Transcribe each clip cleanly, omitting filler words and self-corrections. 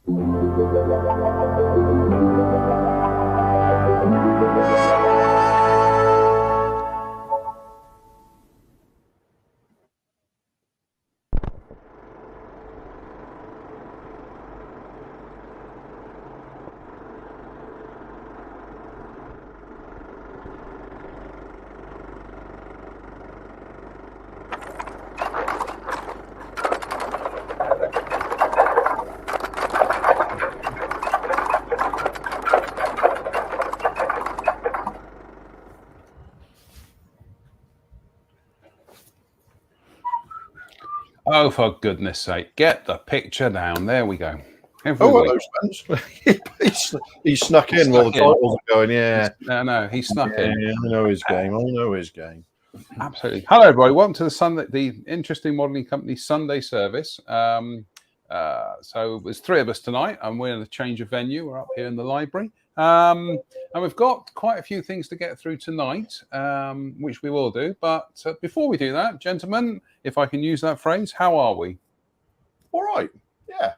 Oh, for goodness sake, get the picture down. There we go. Hello, Spence. he snuck in while the titles are going, yeah. No, he snuck in. I know his game. Absolutely. Hello, everybody. Welcome to the Interesting Modelling Company Sunday service. So there's three of us tonight, and we're in a change of venue. We're up here in the library. And we've got quite a few things to get through tonight, which we will do. But before we do that, gentlemen, if I can use that phrase, how are we? All right. Yeah.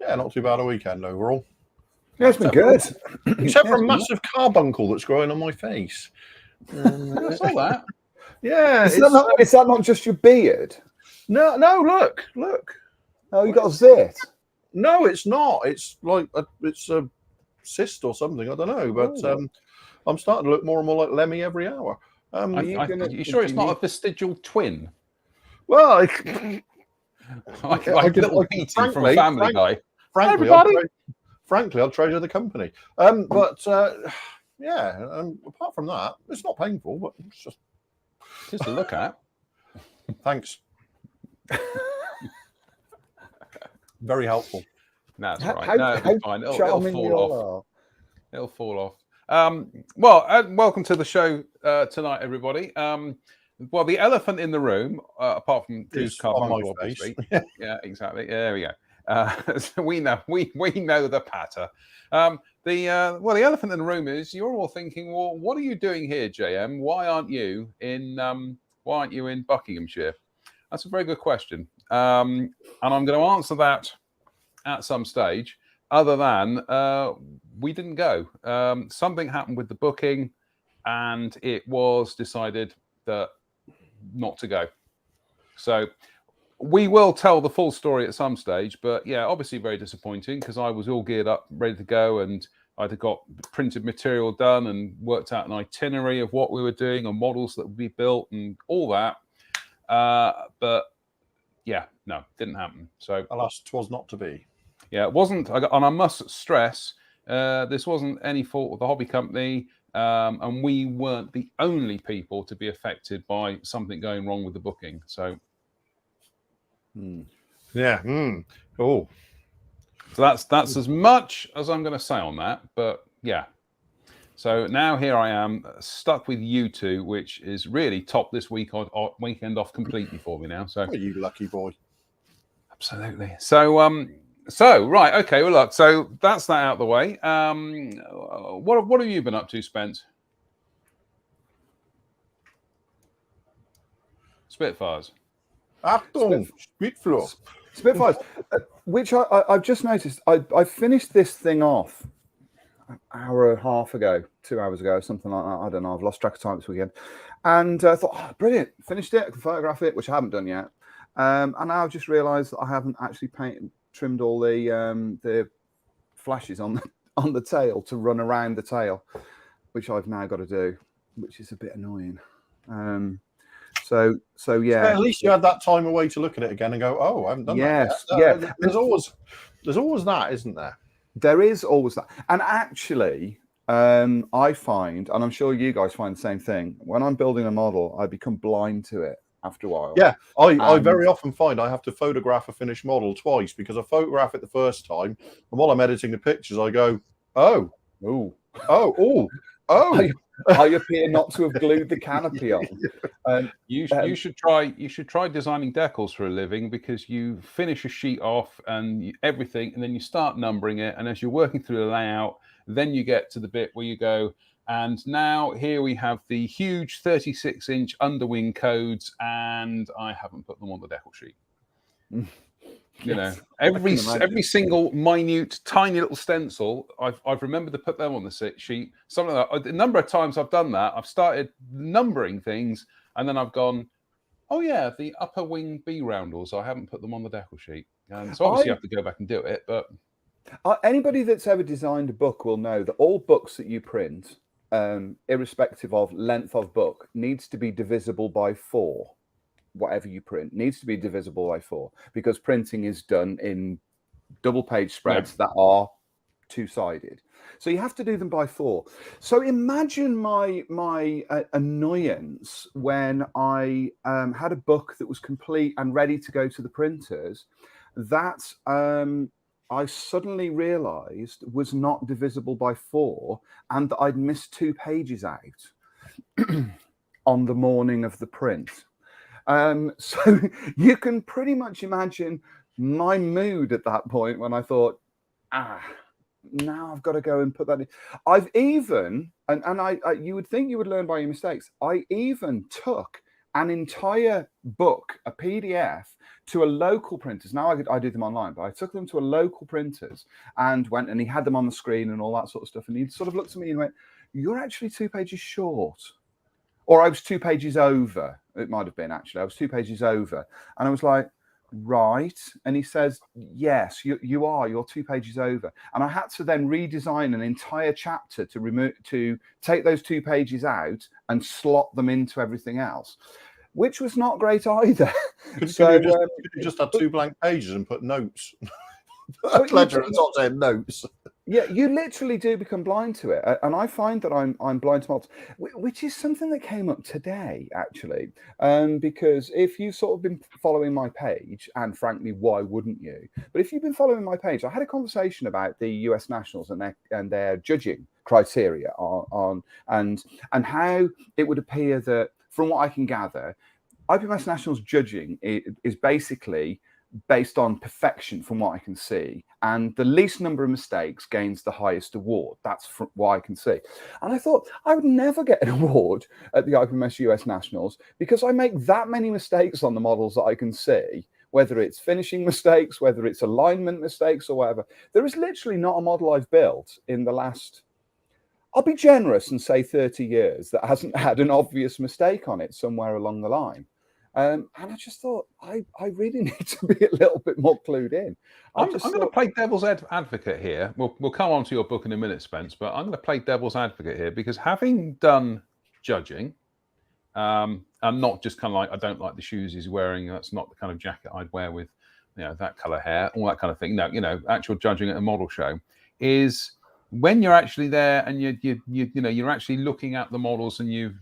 Yeah, not too bad a weekend overall. Yeah, it's been good. Except for a massive carbuncle that's growing on my face. I saw that. Yeah. Is that not just your beard? No, look. Oh, you got a zit? No, it's not. It's like it's a cyst or something. I don't know. But I'm starting to look more and more like Lemmy every hour. Are you sure it's not a vestigial twin? Well, like little Petey from Family Guy. Frankly, I'll treasure the company. But apart from that, it's not painful, but it's just to look at. Thanks. Very helpful. That's right. No, it'll be fine. It'll fall off. It'll fall off. Welcome to the show tonight, everybody. Well, the elephant in the room, apart from Drew's carbuncle, obviously. Yeah, exactly. There we go. So we know the patter. The elephant in the room is you're all thinking, well, what are you doing here, JM? Why aren't you in Buckinghamshire? That's a very good question. And I'm going to answer that at some stage. Other than we didn't go. Something happened with the booking, and it was decided that not to go. So we will tell the full story at some stage, but yeah, obviously very disappointing because I was all geared up, ready to go, and I'd got printed material done and worked out an itinerary of what we were doing and models that would be built and all that. But yeah, no, didn't happen. So alas, 'twas not to be. Yeah, it wasn't, and I must stress, this wasn't any fault of the hobby company. And we weren't the only people to be affected by something going wrong with the booking. So, Oh, so that's as much as I'm going to say on that. But yeah, so now here I am stuck with you two, which is really top this weekend off completely for me now. So, oh, you lucky boy. Absolutely. So right, okay. Well, look. So that's that out of the way. What have you been up to, Spence? Spitfires. Spitfires. Which I've just noticed. I finished this thing off an hour and a half ago, 2 hours ago, something like that. I don't know. I've lost track of time this weekend, and I thought, oh, brilliant, finished it. I can photograph it, which I haven't done yet. And now I've just realised that I haven't actually trimmed all the flashes on the tail to run around the tail, which I've now got to do, which is a bit annoying. So yeah. At least you had that time away to look at it again and go, oh, I haven't done that yet. Yeah. There's always that, isn't there? There is always that. And actually, I find, and I'm sure you guys find the same thing, when I'm building a model, I become blind to it after a while. Yeah, I very often find I have to photograph a finished model twice because I photograph it the first time, and while I'm editing the pictures, I go, oh. I appear not to have glued the canopy on. You should try designing decals for a living, because you finish a sheet off and everything, and then you start numbering it, and as you're working through the layout, then you get to the bit where you go, and now here we have the huge 36-inch underwing codes, and I haven't put them on the decal sheet. You know, every single minute, tiny little stencil, I've remembered to put them on the sheet. Something like that. The number of times I've done that, I've started numbering things, and then I've gone, oh yeah, the upper wing B roundels, I haven't put them on the decal sheet. And so obviously you have to go back and do it. But anybody that's ever designed a book will know that all books that you print, irrespective of length of book, needs to be divisible by 4. Whatever you print needs to be divisible by 4, because printing is done in double page spreads that are 2-sided. So you have to do them by 4. So imagine my annoyance when I had a book that was complete and ready to go to the printers that I suddenly realized was not divisible by 4, and that I'd missed 2 pages out on the morning of the print. So you can pretty much imagine my mood at that point when I thought, now I've got to go and put that in. I've even, and I you would think you would learn by your mistakes. I even took an entire book, a PDF, to a local printers. Now I do them online, but I took them to a local printers and went, and he had them on the screen and all that sort of stuff. And he sort of looked at me and went, "You're actually 2 pages short." Or I was 2 pages over. It might have been, actually. I was 2 pages over. And I was like, right. And he says, yes, you are. You're 2 pages over. And I had to then redesign an entire chapter to take those 2 pages out and slot them into everything else, which was not great either. Could you just have 2 blank pages and put notes? Ledger at the top saying notes. Yeah, you literally do become blind to it, and I find that I'm blind to models, which is something that came up today, actually, because if you've sort of been following my page, and frankly, why wouldn't you? But if you've been following my page, I had a conversation about the US Nationals and their judging criteria and how it would appear that, from what I can gather, IPMS Nationals judging is basically based on perfection, from what I can see, and the least number of mistakes gains the highest award. That's from what I can see. And I thought I would never get an award at the IPMS US Nationals because I make that many mistakes on the models that I can see, whether it's finishing mistakes, whether it's alignment mistakes or whatever. There is literally not a model I've built in the last, I'll be generous and say 30 years, that hasn't had an obvious mistake on it somewhere along the line. And I just thought, I really need to be a little bit more clued in. I'm going to play devil's advocate here. We'll come on to your book in a minute, Spence, but I'm going to play devil's advocate here because having done judging, and not just kind of like, I don't like the shoes he's wearing, that's not the kind of jacket I'd wear with, that color hair, all that kind of thing. No, actual judging at a model show is when you're actually there and you're actually looking at the models and you're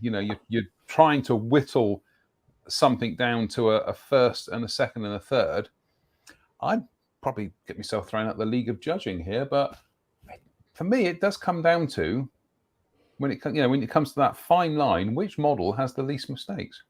trying to whittle something down to a first and a second and a third. I'd probably get myself thrown out the league of judging here, but for me, it does come down to when it comes to that fine line, which model has the least mistakes.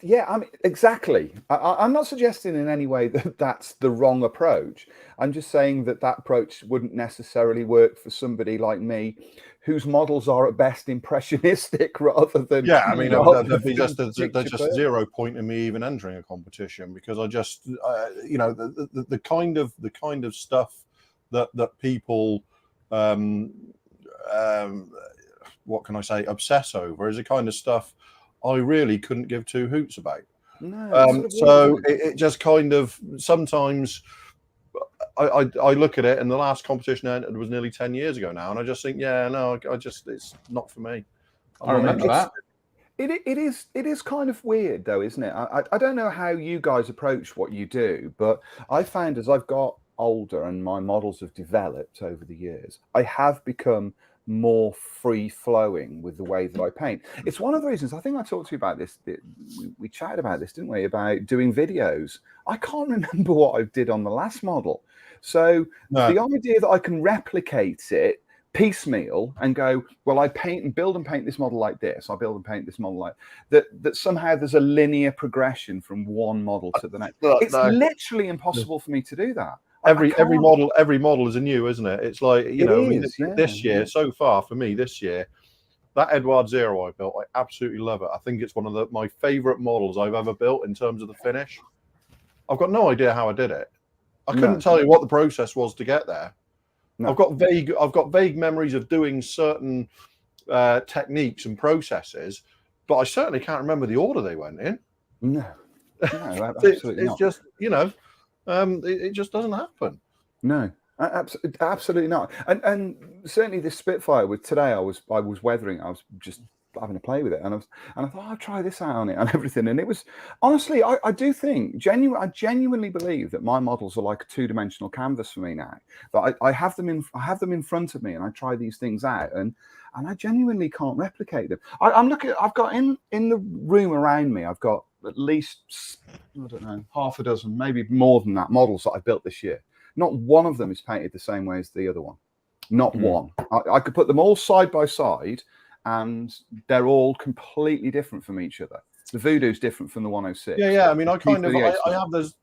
Yeah, I mean, exactly. I'm not suggesting in any way that that's the wrong approach. I'm just saying that approach wouldn't necessarily work for somebody like me, whose models are at best impressionistic rather than. Yeah, I mean, there'd be just 0 point in me even entering a competition because I just, the kind of stuff that people, what can I say, obsess over is the kind of stuff I really couldn't give 2 hoots about. No, so it just kind of sometimes I look at it, and the last competition I entered was nearly 10 years ago now, and I just think, it's not for me. I remember that. It is kind of weird though, isn't it? I don't know how you guys approach what you do, but I found as I've got older and my models have developed over the years, I have become more free-flowing with the way that I paint. It's one of the reasons, I think I talked to you about this, we chatted about this, didn't we, about doing videos. I can't remember what I did on the last model. So the idea that I can replicate it piecemeal and go, well, I build and paint this model like this, I build and paint this model like that somehow there's a linear progression from one model to the next. It's literally impossible for me to do that. Every model is a new, isn't it? It's like, this year, so far for me this year, that Edward Zero I built, I absolutely love it. I think it's one of my favorite models I've ever built in terms of the finish. I've got no idea how I did it. I couldn't tell you what the process was to get there. No. I've got vague memories of doing certain techniques and processes, but I certainly can't remember the order they went in. No, absolutely it's just, you know, it just doesn't happen. No, absolutely not. And certainly this Spitfire with today, I was weathering. I was just having a play with it, and I thought I'll try this out on it and everything. And it was honestly, I do think I genuinely believe that my models are like a 2-dimensional canvas for me now. That I have them in front of me, and I try these things out, and I genuinely can't replicate them. I'm looking. I've got in the room around me, I've got at least, I don't know, half a dozen, maybe more than that, models that I built this year. Not one of them is painted the same way as the other one. Not one. I could put them all side by side, and they're all completely different from each other. The Voodoo's different from the 106. Yeah. I mean, I have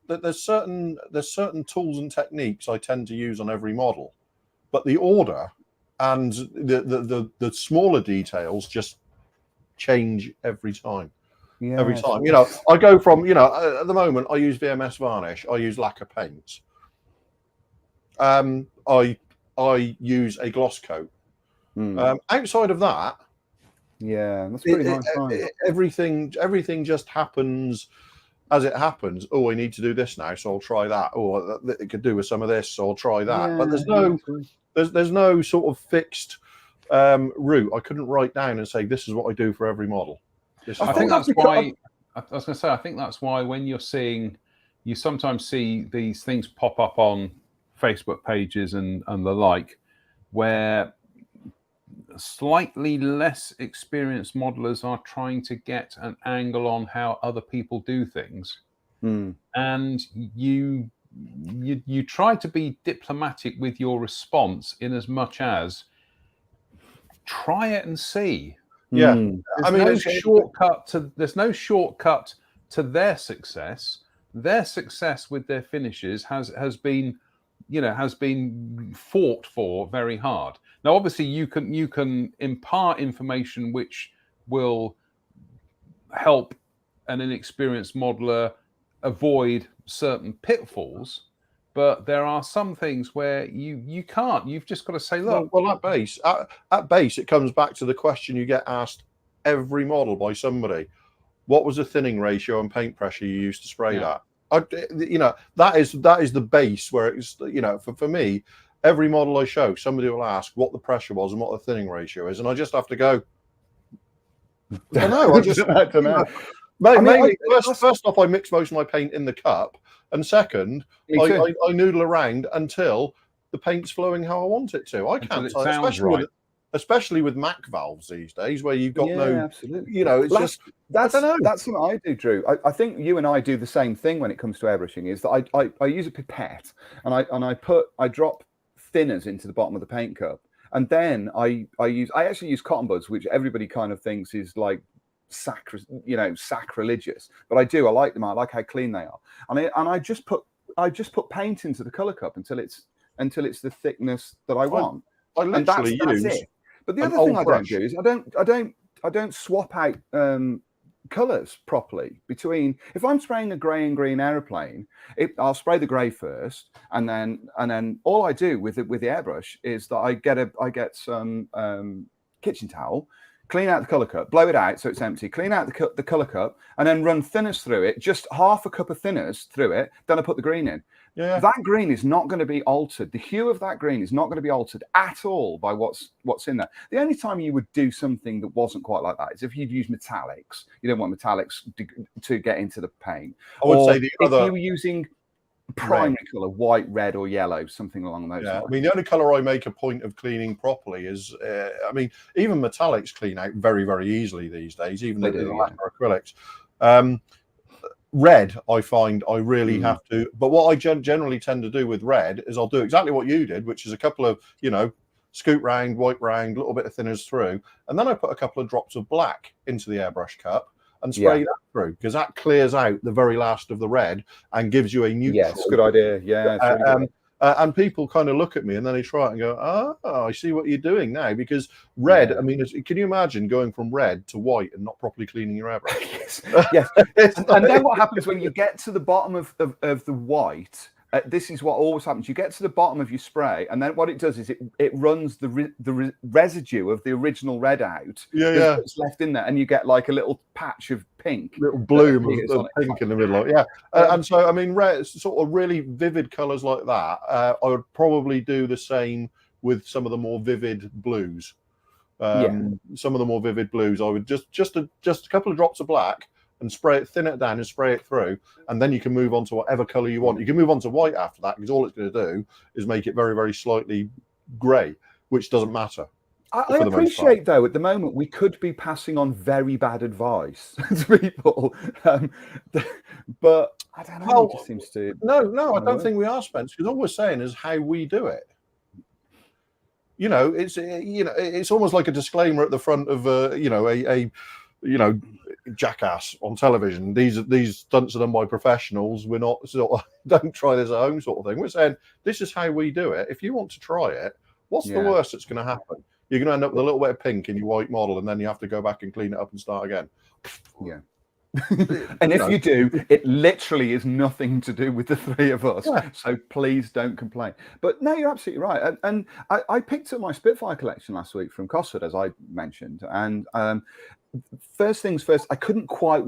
there's certain tools and techniques I tend to use on every model, but the order and the smaller details just change every time. Yeah, every time. You know, I go from, you know, at the moment I use VMS varnish, I use lacquer paints. I use a gloss coat. Outside of that, that's pretty nice. Everything just happens as it happens. Oh, I need to do this now, so I'll try that. Oh, it could do with some of this, so I'll try that. Yeah, but there's no sort of fixed route. I couldn't write down and say this is what I do for every model. I think that's why. I was going to say, I think that's why when you sometimes see these things pop up on Facebook pages and the like, where slightly less experienced modelers are trying to get an angle on how other people do things, and you try to be diplomatic with your response in as much as try it and see. Yeah, I mean, there's no shortcut to their success. Their success with their finishes has been fought for very hard. Now, obviously, you can impart information which will help an inexperienced modeler avoid certain pitfalls, but there are some things where you can't. You've just got to say, look. Well, at base, it comes back to the question you get asked every model by somebody: what was the thinning ratio and paint pressure you used to spray that? You know, that is the base where it's, you know, for me, every model I show, somebody will ask what the pressure was and what the thinning ratio is, and I just have to go, I don't know. I don't know. Mainly, first off, I mix most of my paint in the cup, and second, I noodle around until the paint's flowing how I want it to. I can't, especially with MAC valves these days, where you've got absolutely. You know, it's that's what I do, Drew. I think you and I do the same thing when it comes to airbrushing. Is that I use a pipette and I drop thinners into the bottom of the paint cup, and then I actually use cotton buds, which everybody kind of thinks is like sacrilegious, but I like them. I like how clean they are, and I just put paint into the color cup until it's the thickness that I want. I literally use it. But the other thing I don't do is I don't swap out colors properly between. If I'm spraying a grey and green aeroplane, I'll spray the grey first, and then all I do with the airbrush is that I get some kitchen towel, clean out the color cup, blow it out so it's empty, clean out the color cup, and then run thinners through it, just half a cup of thinners through it. Then I put the green in. Yeah. That green is not going to be altered. The hue of that green is not going to be altered at all by what's in there. The only time you would do something that wasn't quite like that is if you'd use metallics. You don't want metallics to get into the paint. I would say if you were using primary color, white, red, or yellow, something along those lines. I mean, the only color I make a point of cleaning properly is, I mean, even metallics clean out very, very easily these days, even the acrylics. Red, I find I really have to, but what I generally tend to do with red is I'll do exactly what you did, which is a couple of, scoot round, wipe round, a little bit of thinners through, and then I put a couple of drops of black into the airbrush cup and spray that through, because that clears out the very last of the red and gives you a neutral. Yes, good idea. Yeah. And people kind of look at me and then they try it and go, oh, I see what you're doing now. Because red, I mean, can you imagine going from red to white and not properly cleaning your airbrush? Yes. And then what happens when you get to the bottom of the white? This is what always happens. You get to the bottom of your spray, and then what it does is it runs the residue of the original red out. Yeah. It's left in there, and you get like a little patch of pink, little bloom of pink in the middle. And so I mean, red, sort of really vivid colours like that. I would probably do the same with some of the more vivid blues. Some of the more vivid blues, I would just a couple of drops of black and spray it, thin it down and spray it through, and then you can move on to whatever color you want. You can move on to white after that, because all it's going to do is make it very, very slightly gray, which doesn't matter. I appreciate, though, at the moment we could be passing on very bad advice to people, but I don't know. Well, it just seems to. No, I don't think we are, Spence, because all we're saying is how we do it. It's almost like a disclaimer at the front of a jackass on television. These stunts are done by professionals. We're not don't try this at home sort of thing. We're saying this is how we do it. If you want to try it, what's the worst that's going to happen? You're going to end up with a little bit of pink in your white model, and then you have to go back and clean it up and start again. Yeah. And if you do, it literally is nothing to do with the three of us. Yeah. So please don't complain. But no, you're absolutely right. And I picked up my Spitfire collection last week from Cosford, as I mentioned. And first things first, I couldn't quite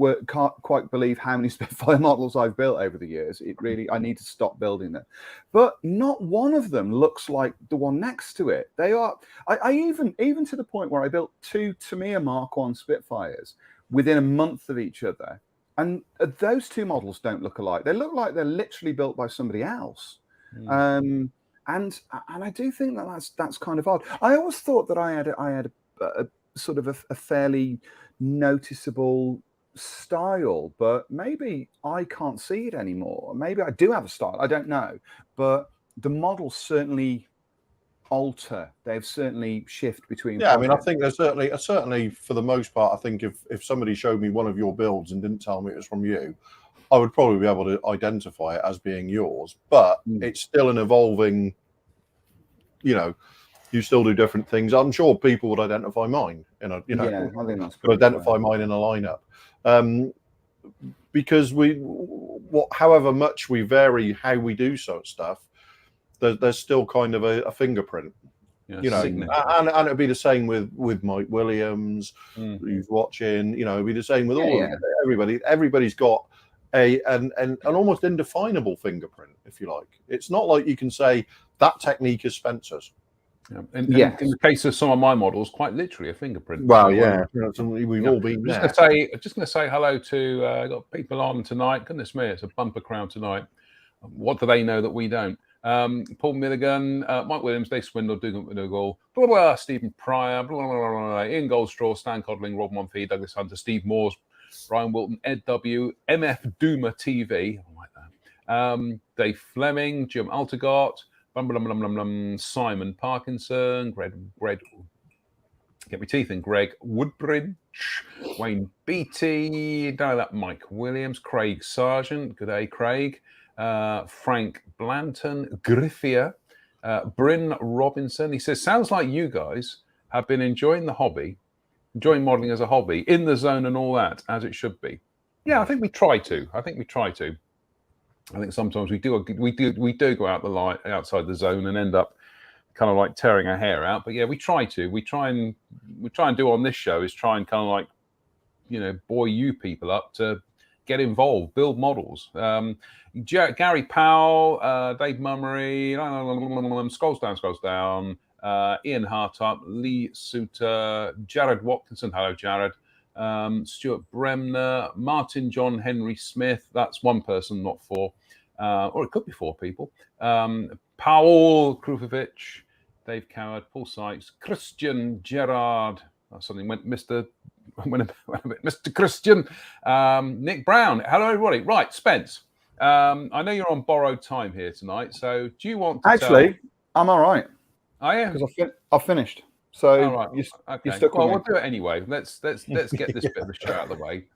believe how many Spitfire models I've built over the years. I need to stop building them. But not one of them looks like the one next to it. They are. I even to the point where I built two Tamiya Mark I Spitfires within a month of each other, and those two models don't look alike. They look like they're literally built by somebody else. And I do think that's kind of odd. I always thought that I had a sort of a fairly noticeable style, but maybe I can't see it anymore. Maybe I do have a style. I don't know, but the models certainly alter. They've certainly shift between. Yeah, projects. I mean, I think there's certainly for the most part, I think if somebody showed me one of your builds and didn't tell me it was from you, I would probably be able to identify it as being yours. But it's still an evolving. You still do different things. I'm sure people would identify mine. I think that's could identify mine in a lineup. Because however much we vary how we do sort of stuff, there's still kind of a fingerprint, and it'd be the same with Mike Williams, who's watching. It'd be the same with all of everybody. Everybody's got an almost indefinable fingerprint, if you like. It's not like you can say that technique is Spencer's. In the case of some of my models, quite literally a fingerprint. Well, we've all been there. Just going to say hello to got people on tonight. Goodness me, it's a bumper crowd tonight. What do they know that we don't? Paul Milligan, Mike Williams, Dave Swindle, Dougal McDougall, blah, blah, Stephen Pryor, blah, blah, blah, blah, Ian Goldstraw, Stan Codling, Rob Monfee, Douglas Hunter, Steve Moores, Brian Wilton, Ed W, MF Doomer TV, I like that. Dave Fleming, Jim Altegott, Simon Parkinson, Greg, get my teeth in, Greg Woodbridge, Wayne Beatty, that Mike Williams, Craig Sargent, good day, Craig. Frank Blanton, Griffier, Bryn Robinson. He says, sounds like you guys have been enjoying enjoying modeling as a hobby, in the zone and all that, as it should be. Yeah, I think we try to. I think sometimes we do go outside the zone and end up kind of like tearing our hair out. But yeah, we try to. We try and do on this show is try and kind of like, buoy you people up to get involved, build models. Gary Powell, Dave Mummery, scrolls down, Ian Hartup, Lee Suter, Jared Watkinson, hello Jared, Stuart Bremner, Martin John Henry Smith, that's one person, not four, or it could be four people, Paul Krufovic, Dave Coward, Paul Sykes, Christian Gerard, something went Mr. Christian, Nick Brown. Hello, everybody. Right, Spence. I know you're on borrowed time here tonight, so do you want to I'm all right. I am because I've finished. So all right. You're stuck with me. We'll do it anyway. Let's get this bit of the show out of the way.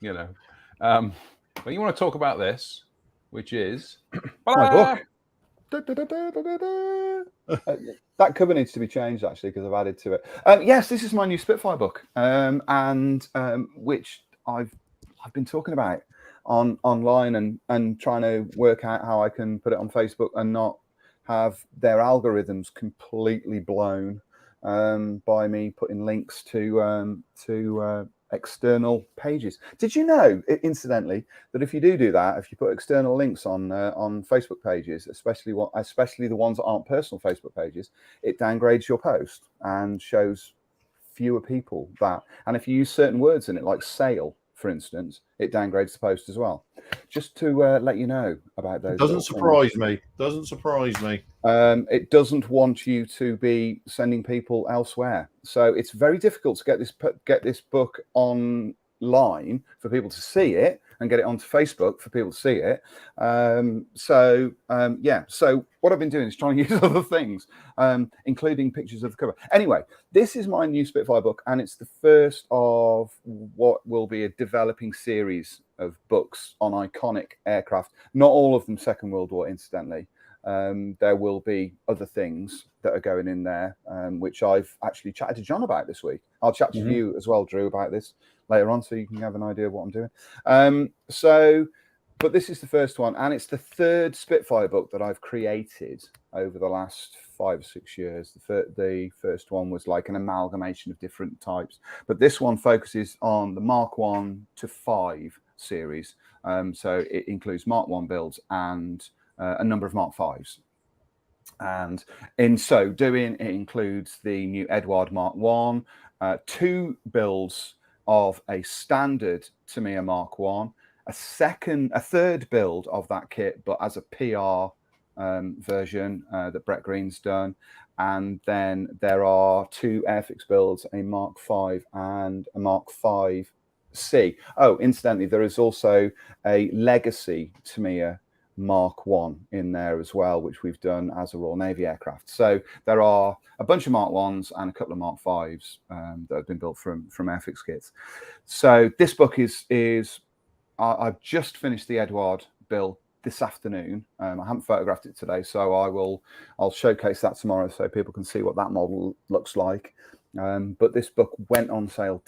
But you want to talk about this, which is my book. That cover needs to be changed actually because I've added to it. Yes, this is my new Spitfire book, and which I've been talking about online and trying to work out how I can put it on Facebook and not have their algorithms completely blown by me putting links to external pages. Did you know, incidentally, that if you do that, if you put external links on Facebook pages, especially the ones that aren't personal Facebook pages, it downgrades your post and shows fewer people that. And if you use certain words in it, like sale, for instance, it downgrades the post as well. Just to let you know about those. Doesn't surprise me. Doesn't surprise me. It doesn't want you to be sending people elsewhere, so it's very difficult to get this book online for people to see it and get it onto Facebook for people to see it. So what I've been doing is trying to use other things, including pictures of the cover. Anyway, this is my new Spitfire book, and it's the first of what will be a developing series of books on iconic aircraft. Not all of them Second World War, incidentally. There will be other things that are going in there, which I've actually chatted to John about this week. I'll chat to you as well, Drew, about this later on, so you can have an idea of what I'm doing. But this is the first one, and it's the third Spitfire book that I've created over the last 5 or 6 years. The first one was like an amalgamation of different types, but this one focuses on the Mark 1 to 5 series. So it includes Mark 1 builds and a number of Mark 5s. And in so doing, it includes the new Edward Mark 1, 2 builds of a standard Tamiya Mark 1, a third build of that kit, but as a PR version that Brett Green's done. And then there are 2 Airfix builds, a Mark 5 and a Mark 5C. Oh, incidentally, there is also a legacy Tamiya Mark 1 in there as well, which we've done as a Royal Navy aircraft. So there are a bunch of Mark 1s and a couple of Mark 5s that have been built from Airfix kits. So this book is I've just finished the Edward build this afternoon. I haven't photographed it today, so I'll showcase that tomorrow so people can see what that model looks like. But this book went on sale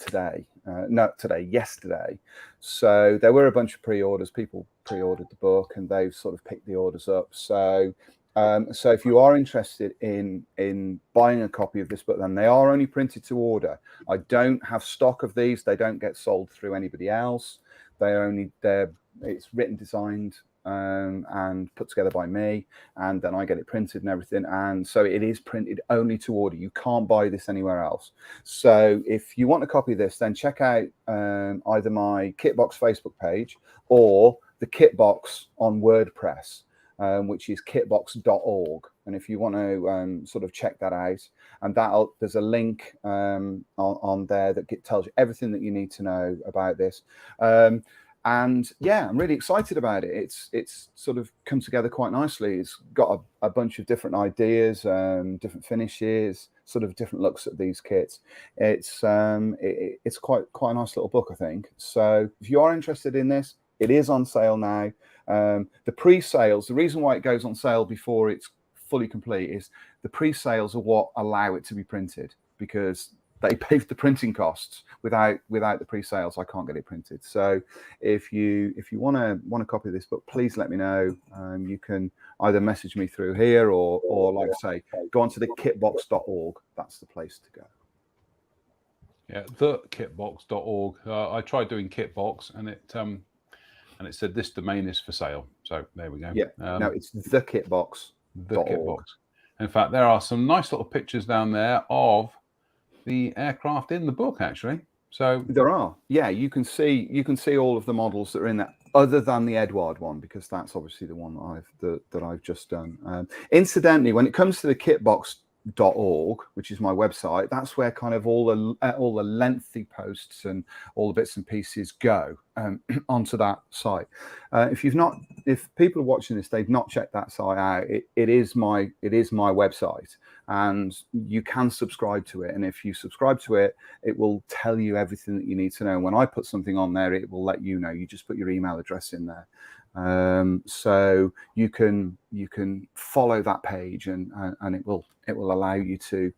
yesterday. So there were a bunch of pre-orders. People pre-ordered the book and they've sort of picked the orders up. So if you are interested in buying a copy of this book, then they are only printed to order. I don't have stock of these. They don't get sold through anybody else. It's written, designed, and put together by me, and then I get it printed and everything. And so it is printed only to order. You can't buy this anywhere else. So if you want a copy of this, then check out either my Kitbox Facebook page or the Kitbox on WordPress, which is kitbox.org. And if you want to sort of check that out, and there's a link on there that tells you everything that you need to know about this. And yeah, I'm really excited about it. It's sort of come together quite nicely. It's got a bunch of different ideas, different finishes, sort of different looks at these kits. It's quite a nice little book, I think. So if you are interested in this, it is on sale now. The pre-sales, the reason why it goes on sale before it's fully complete is the pre-sales are what allow it to be printed, because they pay for the printing costs. Without the pre-sales, I can't get it printed. So if you want a copy of this book, please let me know. You can either message me through here or like I say, go onto the kitbox.org. That's the place to go. Yeah, the kitbox.org. I tried doing Kitbox and it said this domain is for sale. So there we go. Yeah, no, it's the Kitbox. The Kitbox. In fact, there are some nice little pictures down there of the aircraft in the book, actually. So there are, yeah, you can see all of the models that are in there, other than the Edward one, because that's obviously the one that I've just done. Incidentally, when it comes to the kitbox.org, which is my website, that's where kind of all the lengthy posts and all the bits and pieces go onto that site. If people are watching this, they've not checked that site out. It is my website, and you can subscribe to it. And if you subscribe to it, it will tell you everything that you need to know. When I put something on there, it will let you know. You just put your email address in there. So you can follow that page, and it will allow you to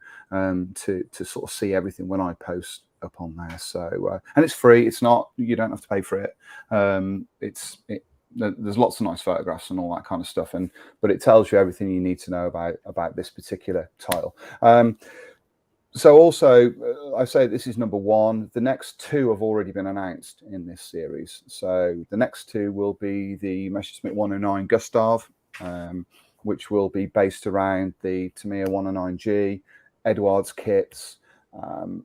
sort of see everything when I post up on there. So and it's free. It's not, you don't have to pay for it. There's lots of nice photographs and all that kind of stuff, but it tells you everything you need to know about this particular title. So also, I say this is number 1. The next 2 have already been announced in this series. So the next 2 will be the Messerschmitt 109 Gustav, which will be based around the Tamiya 109G, Eduard's kits,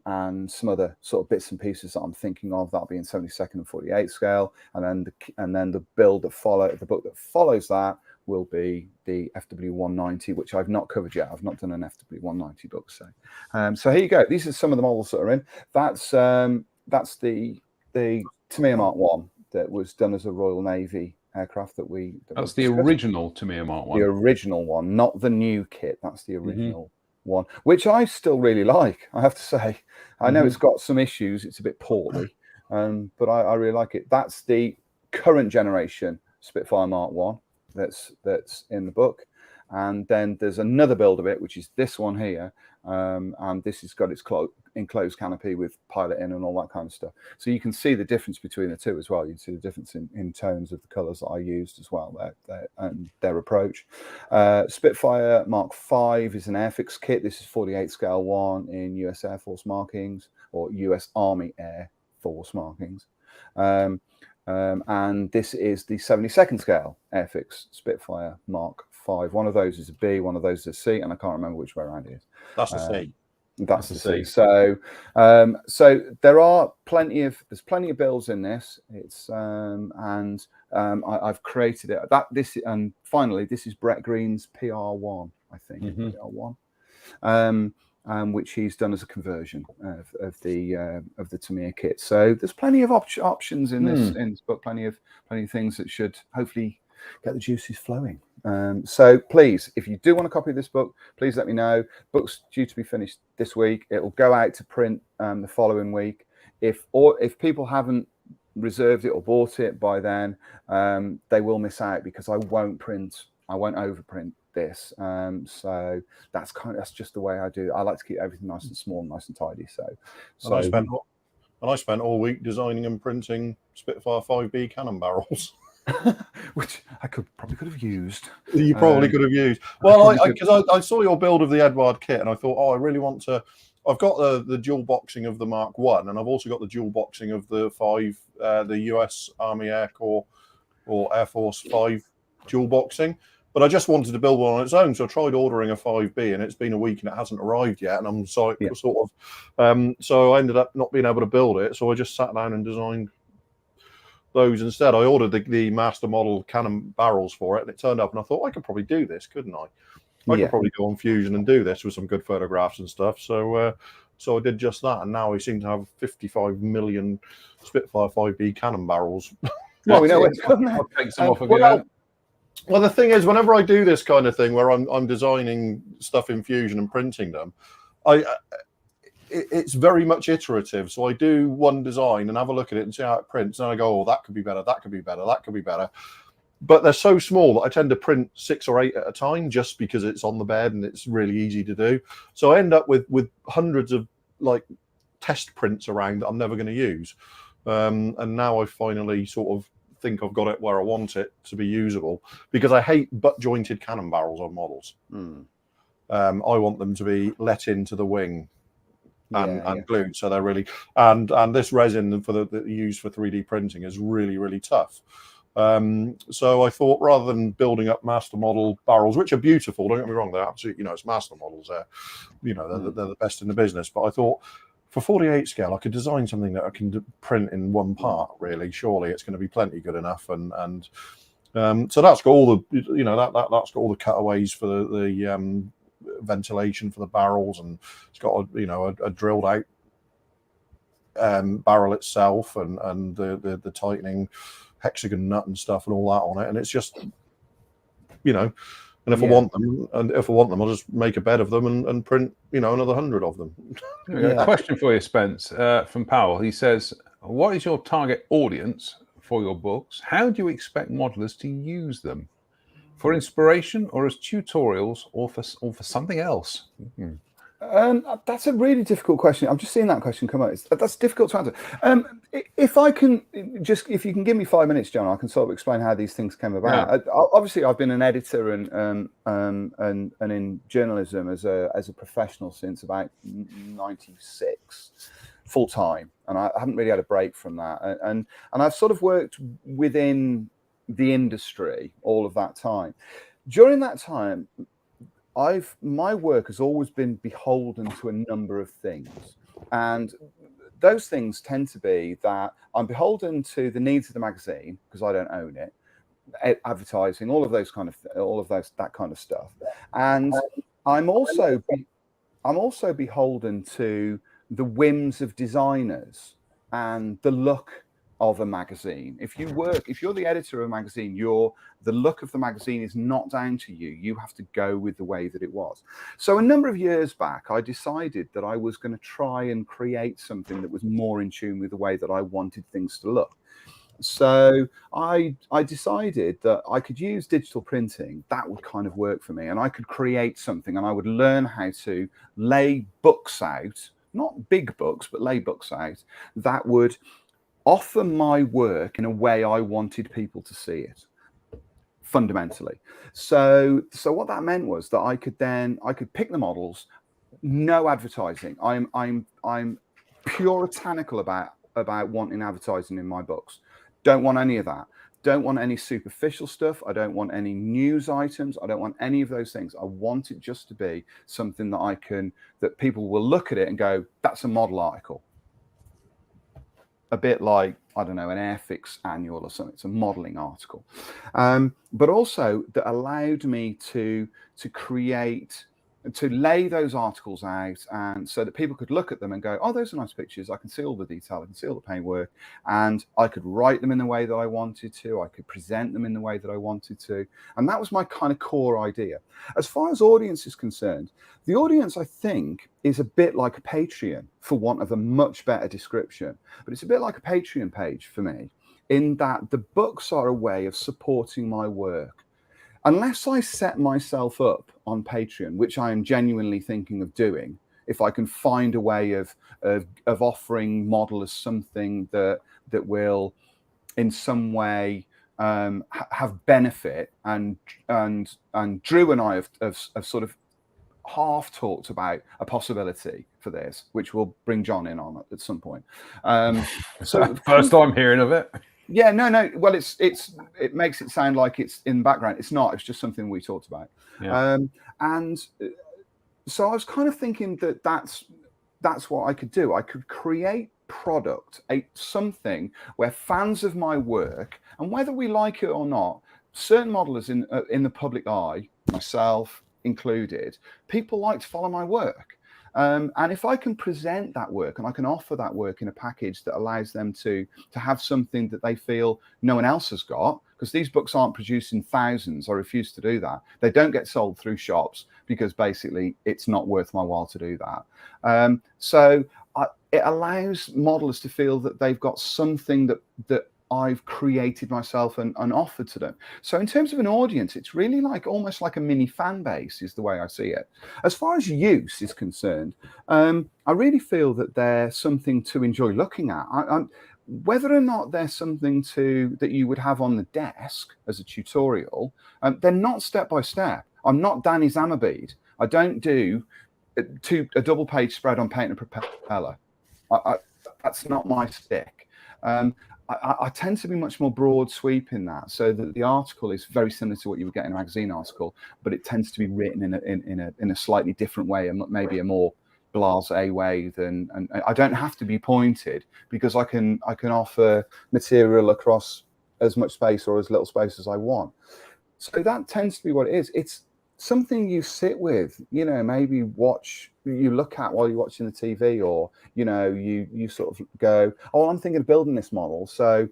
and some other sort of bits and pieces that I'm thinking of. That'll be in 72nd and 48 scale, and then the build that the book that follows that will be the FW190, which I've not covered yet. I've not done an FW190 book. So here you go. These are some of the models that are in. That's the Tamiya Mark 1 that was done as a Royal Navy aircraft that's the original Tamiya Mark 1. The original one, not the new kit. That's the original one, which I still really like, I have to say. I know it's got some issues. It's a bit portly, but I really like it. That's the current generation Spitfire Mark 1 that's in the book. And then there's another build of it, which is this one here. And this has got its enclosed canopy with pilot in and all that kind of stuff. So you can see the difference between the two as well. You can see the difference in tones of the colours that I used as well, and their approach. Spitfire Mark 5 is an airfix kit. This is 48 scale 1 in US Air Force markings, or US Army Air Force markings. And this is the 72nd scale airfix Spitfire Mark 5. One of those is a B, one of those is a C, and I can't remember which way around it is. That's a C. That's the C. So there's plenty of builds in this. It's I've created it. And finally, this is Brett Green's PR1, I think. PR1. Which he's done as a conversion of the Tamiya kit. So there's plenty of options in this book. Plenty of things that should hopefully get the juices flowing. So please, if you do want a copy of this book, please let me know. Book's due to be finished this week. It will go out to print the following week. If people haven't reserved it or bought it by then, they will miss out, because I won't overprint this. So that's just the way I do it. I like to keep everything nice and small, nice and tidy. So I spent all week designing and printing Spitfire 5B cannon barrels. Which I probably could have used. You probably could have used. Well, because I saw your build of the Eduard kit, and I thought, I really want to. I've got the dual boxing of the Mark 1, and I've also got the dual boxing of the 5, the US Army Air Corps or Air Force 5 dual boxing. But I just wanted to build one on its own, so I tried ordering a 5B, and it's been a week and it hasn't arrived yet. And I'm so I ended up not being able to build it, so I just sat down and designed those instead. I ordered the master model cannon barrels for it, and it turned up, and I thought I could probably do this, couldn't I? I could probably go on Fusion and do this with some good photographs and stuff. So I did just that, and now we seem to have 55 million Spitfire 5B cannon barrels. Well, we know what's coming. I'll take some off again. Well, the thing is, whenever I do this kind of thing where I'm designing stuff in Fusion and printing them, it's very much iterative. So I do one design and have a look at it and see how it prints, and I go, that could be better, that could be better, that could be better. But they're so small that I tend to print 6 or 8 at a time, just because it's on the bed and it's really easy to do. So I end up with hundreds of like test prints around that I'm never going to use. And now I finally sort of think I've got it where I want it to be usable, because I hate butt jointed cannon barrels on models. I want them to be let into the wing and glued, so they're really and this resin for the used for 3D printing is really, really tough. So I thought, rather than building up master model barrels, which are beautiful, don't get me wrong, they're absolutely, it's master models, they're the best in the business, but I thought for 48 scale I could design something that I can print in one part. Really, surely it's going to be plenty good enough. And so that's got all the that's got all the cutaways for the ventilation for the barrels, and it's got a drilled out barrel itself, and the tightening hexagon nut and stuff and all that on it. And it's just and if I want them, I'll just make a bed of them and print another 100 of them. Question for you, Spence, from Powell. He says, what is your target audience for your books, how do you expect modelers to use them? For inspiration, or as tutorials, or for something else? That's a really difficult question. I've just seen that question come out. That's difficult to answer. If you can give me 5 minutes, John, I can sort of explain how these things came about. Yeah. Obviously, I've been an editor and in journalism as a professional since about '96, full time, and I haven't really had a break from that. And I've sort of worked within the industry all of that time. During that time, my work has always been beholden to a number of things, and those things tend to be that I'm beholden to the needs of the magazine because I don't own it, advertising, that kind of stuff, and I'm also beholden to the whims of designers and the look of a magazine. If you're the editor of a magazine, the look of the magazine is not down to you. You have to go with the way that it was. So a number of years back, I decided that I was going to try and create something that was more in tune with the way that I wanted things to look. So I decided that I could use digital printing. That would kind of work for me, and I could create something, and I would learn how to lay books out, not big books, but lay books out that would offer my work in a way I wanted people to see it, fundamentally. So what that meant was that I could pick the models, no advertising. I'm puritanical about wanting advertising in my books. Don't want any of that. Don't want any superficial stuff. I don't want any news items. I don't want any of those things. I want it just to be something that people will look at it and go, that's a model article. A bit like, I don't know, an Airfix annual or something. It's a modeling article. But also that allowed me to lay those articles out, and so that people could look at them and go, oh, those are nice pictures. I can see all the detail. I can see all the paintwork, and I could write them in the way that I wanted to. I could present them in the way that I wanted to. And that was my kind of core idea. As far as audience is concerned, the audience, I think, is a bit like a Patreon, for want of a much better description. But it's a bit like a Patreon page for me, in that the books are a way of supporting my work. Unless I set myself up on Patreon, which I am genuinely thinking of doing, if I can find a way of offering modelers something that will, in some way, have benefit, and Drew and I have sort of half talked about a possibility for this, which we'll bring John in on at some point. So first time hearing of it. Yeah, no. Well, it makes it sound like it's in the background. It's not. It's just something we talked about. Yeah. And so I was kind of thinking that's what I could do. I could create product, something where fans of my work, and whether we like it or not, certain modelers in the public eye, myself included, people like to follow my work. And if I can present that work, and I can offer that work in a package that allows them to have something that they feel no one else has got, because these books aren't produced in thousands. I refuse to do that. They don't get sold through shops because basically it's not worth my while to do that. It allows modelers to feel that they've got something that I've created myself and offered to them. So in terms of an audience, it's really almost like a mini fan base is the way I see it. As far as use is concerned, I really feel that they're something to enjoy looking at. Whether or not they're something that you would have on the desk as a tutorial, they're not step by step. I'm not Danny Zamabeed. I don't do a double page spread on paint and propeller. That's not my stick. I tend to be much more broad sweep in that, so that the article is very similar to what you would get in a magazine article, but it tends to be written in a slightly different way, and maybe a more blasé way and I don't have to be pointed, because I can offer material across as much space or as little space as I want. So that tends to be what it is. It's something you sit with, maybe you look at while you're watching the TV, or you sort of go, oh, I'm thinking of building this model, so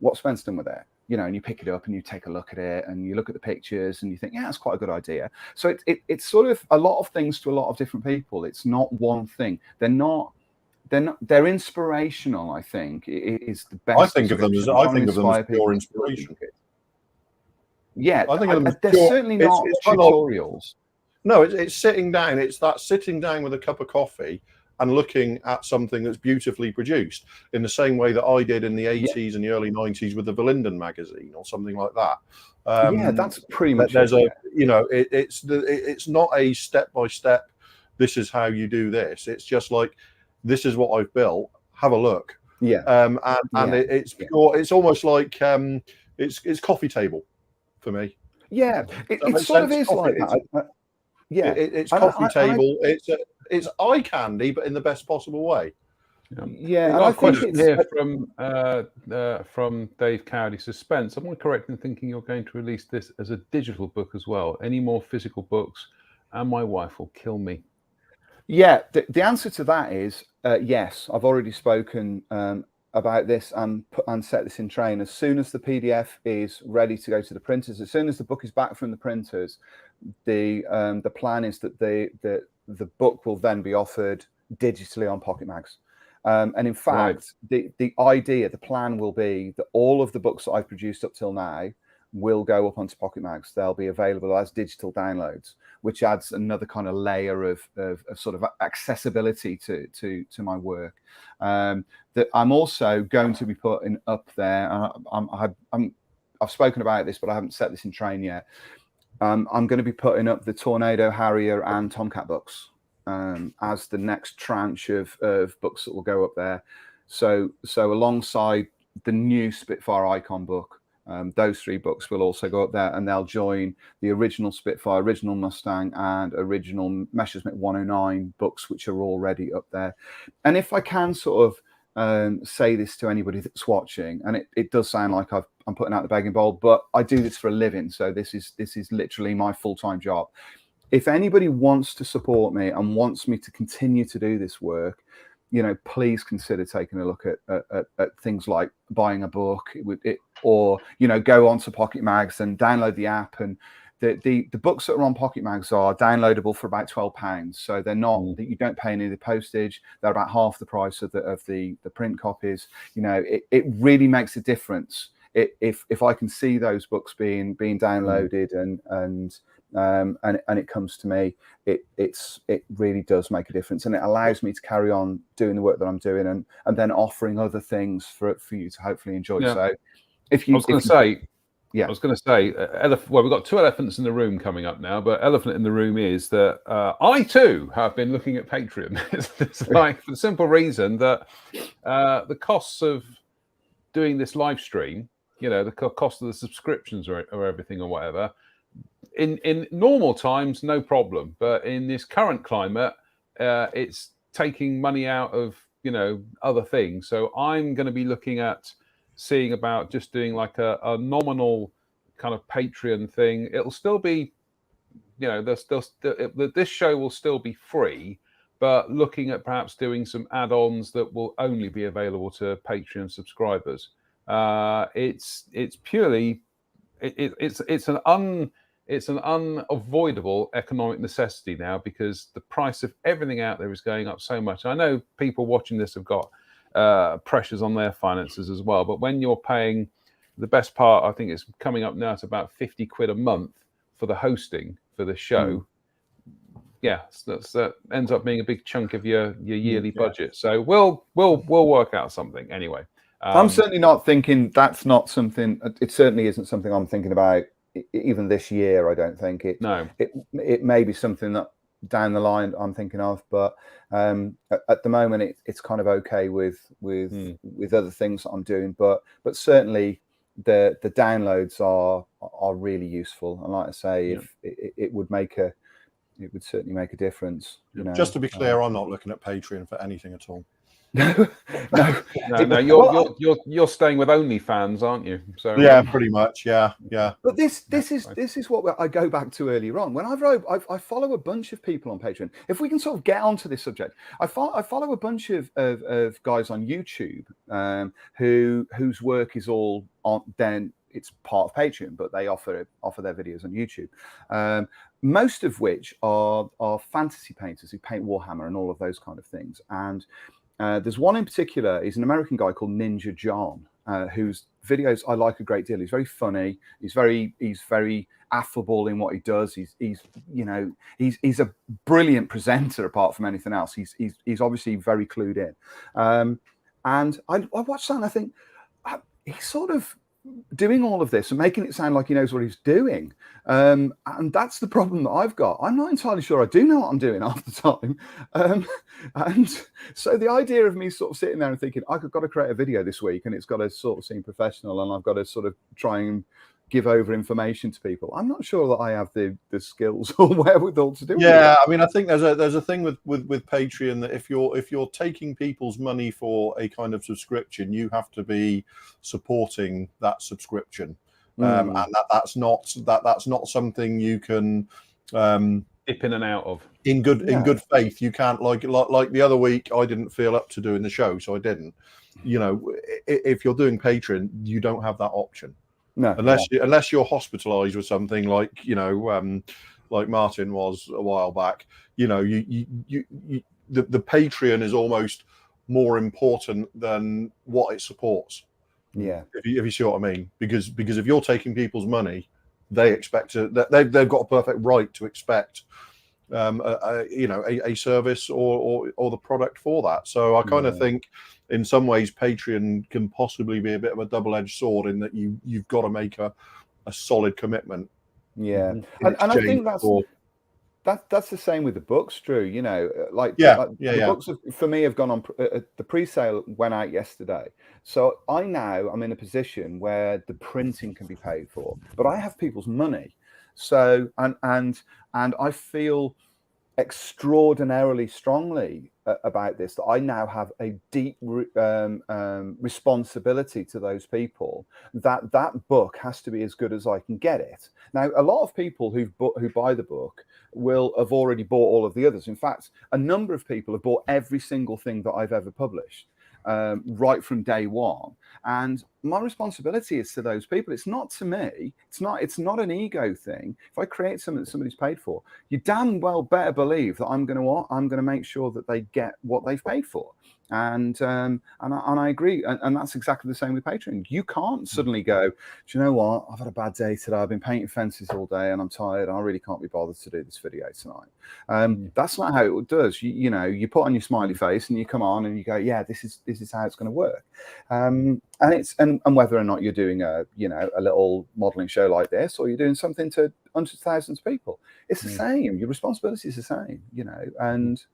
what's Spence done with it? And you pick it up and you take a look at it and you look at the pictures and you think, yeah, that's quite a good idea. So it's sort of a lot of things to a lot of different people. It's not one thing. They're not they're inspirational. I think it is the best. I think of them as pure inspiration. Yeah, I think of them as they're pure, certainly not tutorials. No, it's sitting down. It's that sitting down with a cup of coffee and looking at something that's beautifully produced in the same way that I did in the 80s and the early 90s with the Verlinden magazine or something like that. Yeah, that's pretty much there's it's not a step-by-step, this is how you do this. It's just like, this is what I've built, have a look. Yeah. It's pure, it's almost like it's coffee table for me. Yeah, it sort of is like that. Yeah, it's coffee table. It's eye candy, but in the best possible way. Yeah, and got a question here from Dave Cowdy. Suspense. Am I correct in thinking you're going to release this as a digital book as well? Any more physical books, and my wife will kill me. Yeah, the answer to that is yes. I've already spoken about this and set this in train. As soon as the PDF is ready to go to the printers, as soon as the book is back from the printers, the plan is that the book will then be offered digitally on Pocket Mags. And in fact, the plan will be that all of the books that I've produced up till now will go up onto Pocket Mags. They'll be available as digital downloads, which adds another kind of layer of sort of accessibility to my work. That I'm also going to be putting up there. I've spoken about this, but I haven't set this in train yet. I'm going to be putting up the Tornado, Harrier, and Tomcat books as the next tranche of books that will go up there. So alongside the new Spitfire Icon book, those 3 books will also go up there, and they'll join the original Spitfire, original Mustang, and original Messerschmitt 109 books, which are already up there. And if I can sort of say this to anybody that's watching, and it does sound like I'm putting out the begging bowl, but I do this for a living, so this is literally my full-time job. If anybody wants to support me and wants me to continue to do this work, please consider taking a look at things like buying a book, or go onto Pocket Mags and download the app. And the books that are on Pocket Mags are downloadable for about £12, so they're not that you don't pay any of the postage. They're about half the price of the print copies. It really makes a difference if I can see those books being downloaded and it comes to me. It really does make a difference, and it allows me to carry on doing the work that I'm doing and then offering other things for you to hopefully enjoy. So I was going to say, well, we've got 2 elephants in the room coming up now, but elephant in the room is that I too have been looking at Patreon. It's like, for the simple reason that the costs of doing this live stream, the cost of the subscriptions or everything or whatever, in normal times, no problem. But in this current climate, it's taking money out of, other things. So I'm going to be looking at seeing about just doing like a nominal kind of Patreon thing. It'll still be, this show will still be free, but looking at perhaps doing some add-ons that will only be available to Patreon subscribers. It's purely, it's an unavoidable economic necessity now, because the price of everything out there is going up so much. I know people watching this have got pressures on their finances as well, but when you're paying the best part, I think it's coming up now to about 50 quid a month for the hosting for the show. That ends up being a big chunk of your yearly budget. So we'll work out something anyway. I'm certainly not thinking that's not something. It certainly isn't something I'm thinking about even this year. I don't think it. No, it may be something that down the line I'm thinking of, but at the moment it's kind of okay with other things that I'm doing. But certainly the downloads are really useful, and like I say, if it would certainly make a difference. Just to be clear, I'm not looking at Patreon for anything at all. No. You're staying with OnlyFans, aren't you? So yeah, pretty much. Yeah. But this is what I go back to earlier on. When I follow a bunch of people on Patreon. If we can sort of get onto this subject, I follow a bunch of guys on YouTube whose work is all on. Then it's part of Patreon, but they offer their videos on YouTube. Most of which are fantasy painters who paint Warhammer and all of those kind of things. And There's one in particular. He's an American guy called Ninja John, whose videos I like a great deal. He's very funny. He's very affable in what he does. He's a brilliant presenter. Apart from anything else, he's obviously very clued in. And I watched that and I think he's sort of doing all of this and making it sound like he knows what he's doing. And that's the problem that I've got. I'm not entirely sure I do know what I'm doing half the time. And so the idea of me sort of sitting there and thinking, I've got to create a video this week and it's got to sort of seem professional and I've got to sort of try and give over information to people. I'm not sure that I have the skills or wherewithal to do it. Yeah, I mean, I think there's a thing with Patreon that if you're taking people's money for a kind of subscription, you have to be supporting that subscription, and that's not something you can dip in and out of in good faith. You can't like the other week. I didn't feel up to doing the show, so I didn't. You know, if you're doing Patreon, you don't have that option. No, unless you're hospitalized with something like, you know, like Martin was a while back. You know, the Patreon is almost more important than what it supports. Yeah, if you see what I mean, because if you're taking people's money, they expect they've got a perfect right to expect a service or the product for that. So I kind of think in some ways Patreon can possibly be a bit of a double-edged sword in that you've got to make a solid commitment. Yeah, and I think that's the same with the books, Drew. You know, the books for me have gone on. The pre-sale went out yesterday, so I'm in a position where the printing can be paid for, but I have people's money. So and I feel extraordinarily strongly about this, that I now have a deep responsibility to those people, that book has to be as good as I can get it. Now, a lot of people who buy the book will have already bought all of the others. In fact, a number of people have bought every single thing that I've ever published, right from day one. And my responsibility is to those people. It's not to me. It's not an ego thing. If I create something that somebody's paid for, you damn well better believe that I'm going to make sure that they get what they've paid for. And I agree, and that's exactly the same with Patreon. You can't suddenly go, do you know what? I've had a bad day today. I've been painting fences all day, and I'm tired. I really can't be bothered to do this video tonight. That's not how it does. You put on your smiley face and you come on and you go, yeah, this is how it's going to work. And whether or not you're doing a little modeling show like this, or you're doing something to hundreds of thousands of people, it's the same. Your responsibility is the same, and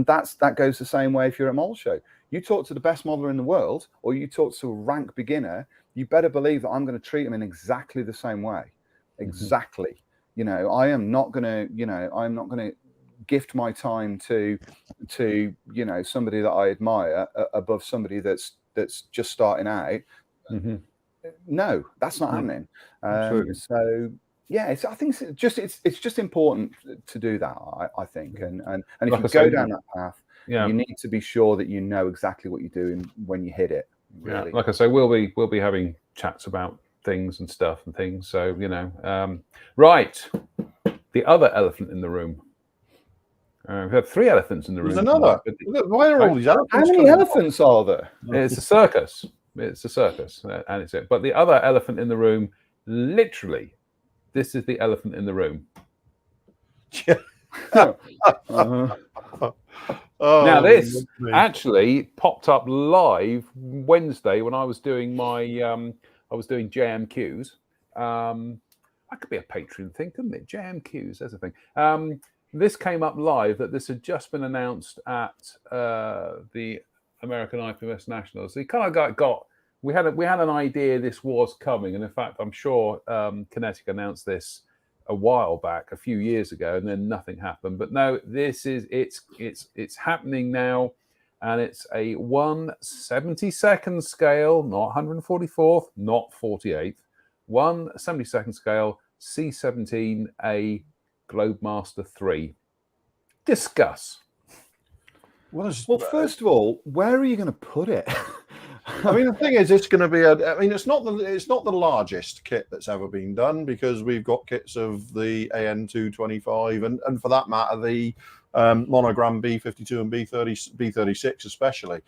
that goes the same way if you're at a model show. You talk to the best modeler in the world, or you talk to a rank beginner, you better believe that I'm going to treat them in exactly the same way. Exactly. I am not going to gift my time to somebody that I admire above somebody that's just starting out. No, that's not happening. So yeah, I think it's just important to do that. I think, and if you go down that path, you need to be sure that you know exactly what you're doing when you hit it. Really. Yeah, like I say, we'll be having chats about things and stuff and things. So right, the other elephant in the room. We've had 3 elephants in the room. There's another. Why are all these elephants? How many elephants are there? It's a circus. It's a circus, and it's it. But the other elephant in the room, literally, this is the elephant in the room. Now this actually popped up live Wednesday when I was doing my JMQs. That could be a Patreon thing, couldn't it? JMQs, there's a thing. This came up live that this had just been announced at the American IPMS Nationals. So kind of we had an idea this was coming, and in fact, I'm sure Kinetic announced this a while back, a few years ago, and then nothing happened. But no, it's happening now, and it's a 1/72nd scale, not 144th, not 48th, 1/72nd scale C17A Globemaster 3. Discuss. Well, first of all, where are you going to put it? I mean, the thing is, it's going to be it's not the largest kit that's ever been done, because we've got kits of the AN225 and for that matter the monogram B52 and B36 especially.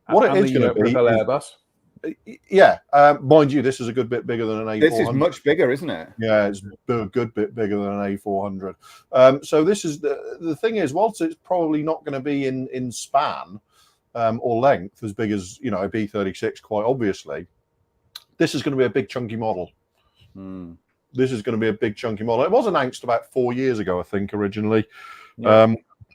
What it is going to be is Airbus. Yeah, mind you, this is a good bit bigger than an A400. This is much bigger, isn't it? Yeah, it's a good bit bigger than an A400. So this is the thing is, whilst it's probably not going to be in span or length as big as, you know, a B36, quite obviously, this is going to be a big chunky model. This is going to be a big chunky model. It was announced about 4 years ago, I think, originally. Yeah.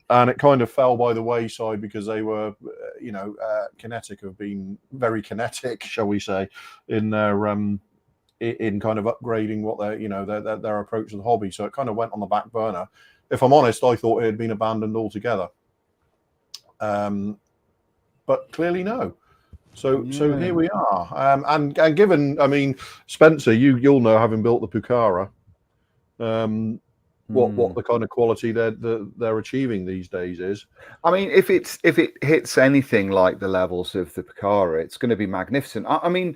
And it kind of fell by the wayside because they were, you know, Kinetic have been very kinetic, shall we say, in their in kind of upgrading what their, you know, their approach to the hobby. So it kind of went on the back burner. If I'm honest, I thought it had been abandoned altogether. But clearly no. So here we are. And given, I mean, Spencer, you'll know, having built the Pucara, what the kind of quality they're achieving these days is. I mean, if it hits anything like the levels of the Pucara, it's going to be magnificent. I mean,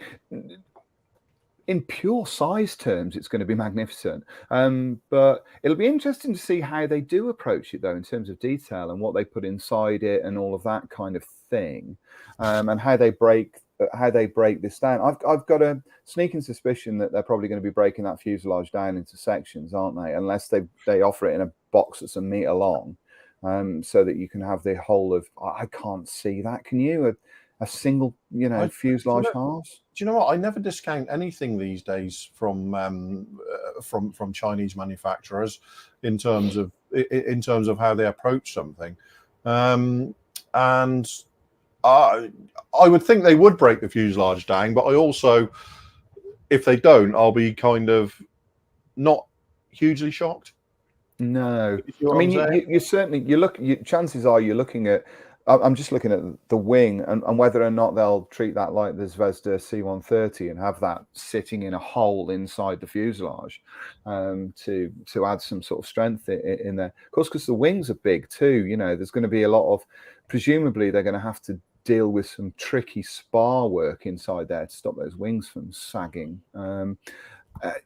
in pure size terms, it's going to be magnificent. But it'll be interesting to see how they do approach it, though, in terms of detail and what they put inside it and all of that kind of thing, and how they break this down. I've got a sneaking suspicion that they're probably going to be breaking that fuselage down into sections, aren't they? Unless they offer it in a box that's a meter long, so that you can have the whole of. I can't see that. Can you? A single, you know, fuselage halves. Do you know what? I never discount anything these days from Chinese manufacturers in terms of how they approach something, and I would think they would break the fuselage down, but I also, if they don't, I'll be kind of not hugely shocked. No, I mean, you certainly chances are you're looking at. I'm just looking at the wing and whether or not they'll treat that like the Zvezda C-130 and have that sitting in a hole inside the fuselage to add some sort of strength in there. Of course, because the wings are big too. You know, there's going to be a lot of, presumably they're going to have to deal with some tricky spar work inside there to stop those wings from sagging.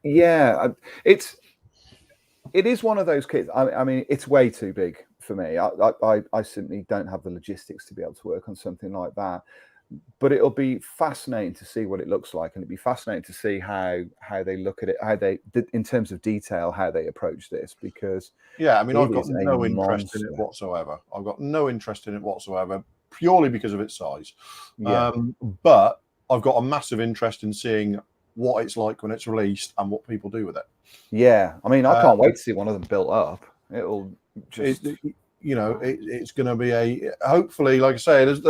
Yeah, it is one of those kits. I mean, it's way too big for me. I simply don't have the logistics to be able to work on something like that. But it'll be fascinating to see what it looks like, and it'll be fascinating to see how they look at it, how they, in terms of detail, how they approach this. Because yeah, I mean, I've got no interest in it whatsoever. I've got no interest in it whatsoever, purely because of its size. Yeah. But I've got a massive interest in seeing what it's like when it's released and what people do with it. Yeah, I mean, I can't wait to see one of them built up. It'll just, you know, it's going to be a, hopefully, like I say, there's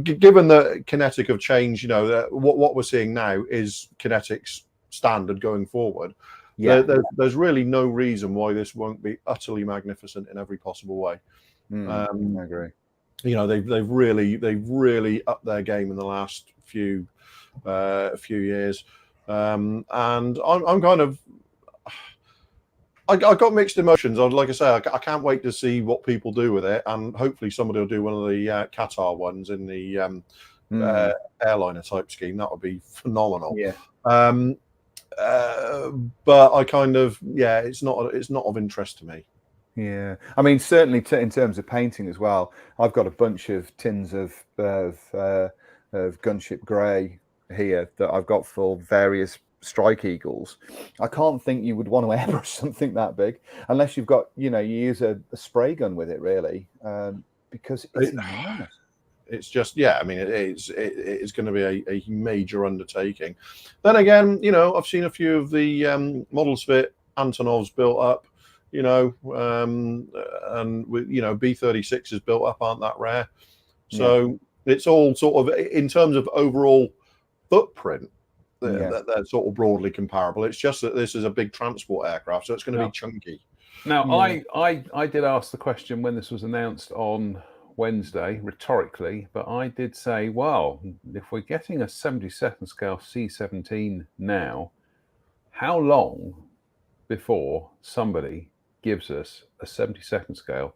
given that Kinetic have changed, you know, what we're seeing now is Kinetic's standard going forward. Yeah, there's really no reason why this won't be utterly magnificent in every possible way. I agree. You know, they've really upped their game in the last few years, and I'm kind of. I got mixed emotions. Like I say, I can't wait to see what people do with it, and hopefully somebody will do one of the Qatar ones in the airliner type scheme. That would be phenomenal. Yeah. But I kind of, yeah, it's not of interest to me. Yeah, I mean, certainly in terms of painting as well. I've got a bunch of tins of Gunship Grey here that I've got for various Strike Eagles. I can't think you would want to airbrush something that big unless you've got, you know, you use a spray gun with it, really, because it's enormous. It's just, yeah, I mean, it's going to be a major undertaking. Then again, you know, I've seen a few of the Model Spit Antonovs built up, you know, and with, you know, B36s built up aren't that rare. So it's all sort of, in terms of overall footprint, they're sort of broadly comparable. It's just that this is a big transport aircraft, so it's going to be chunky. Now, I did ask the question when this was announced on Wednesday, rhetorically, but I did say, well, if we're getting a 72nd scale C-17 now, how long before somebody gives us a 72nd scale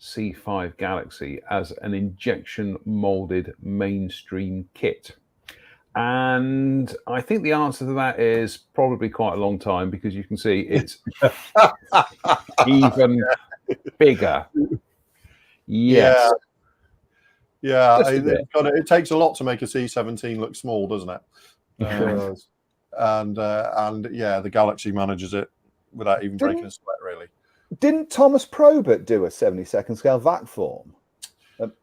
C5 Galaxy as an injection molded mainstream kit? And I think the answer to that is probably quite a long time, because you can see it's even bigger. Yes. Yeah. It takes a lot to make a C17 look small, doesn't it? And the Galaxy manages it without even breaking a sweat, really. Didn't Thomas Probert do a 72nd scale vac form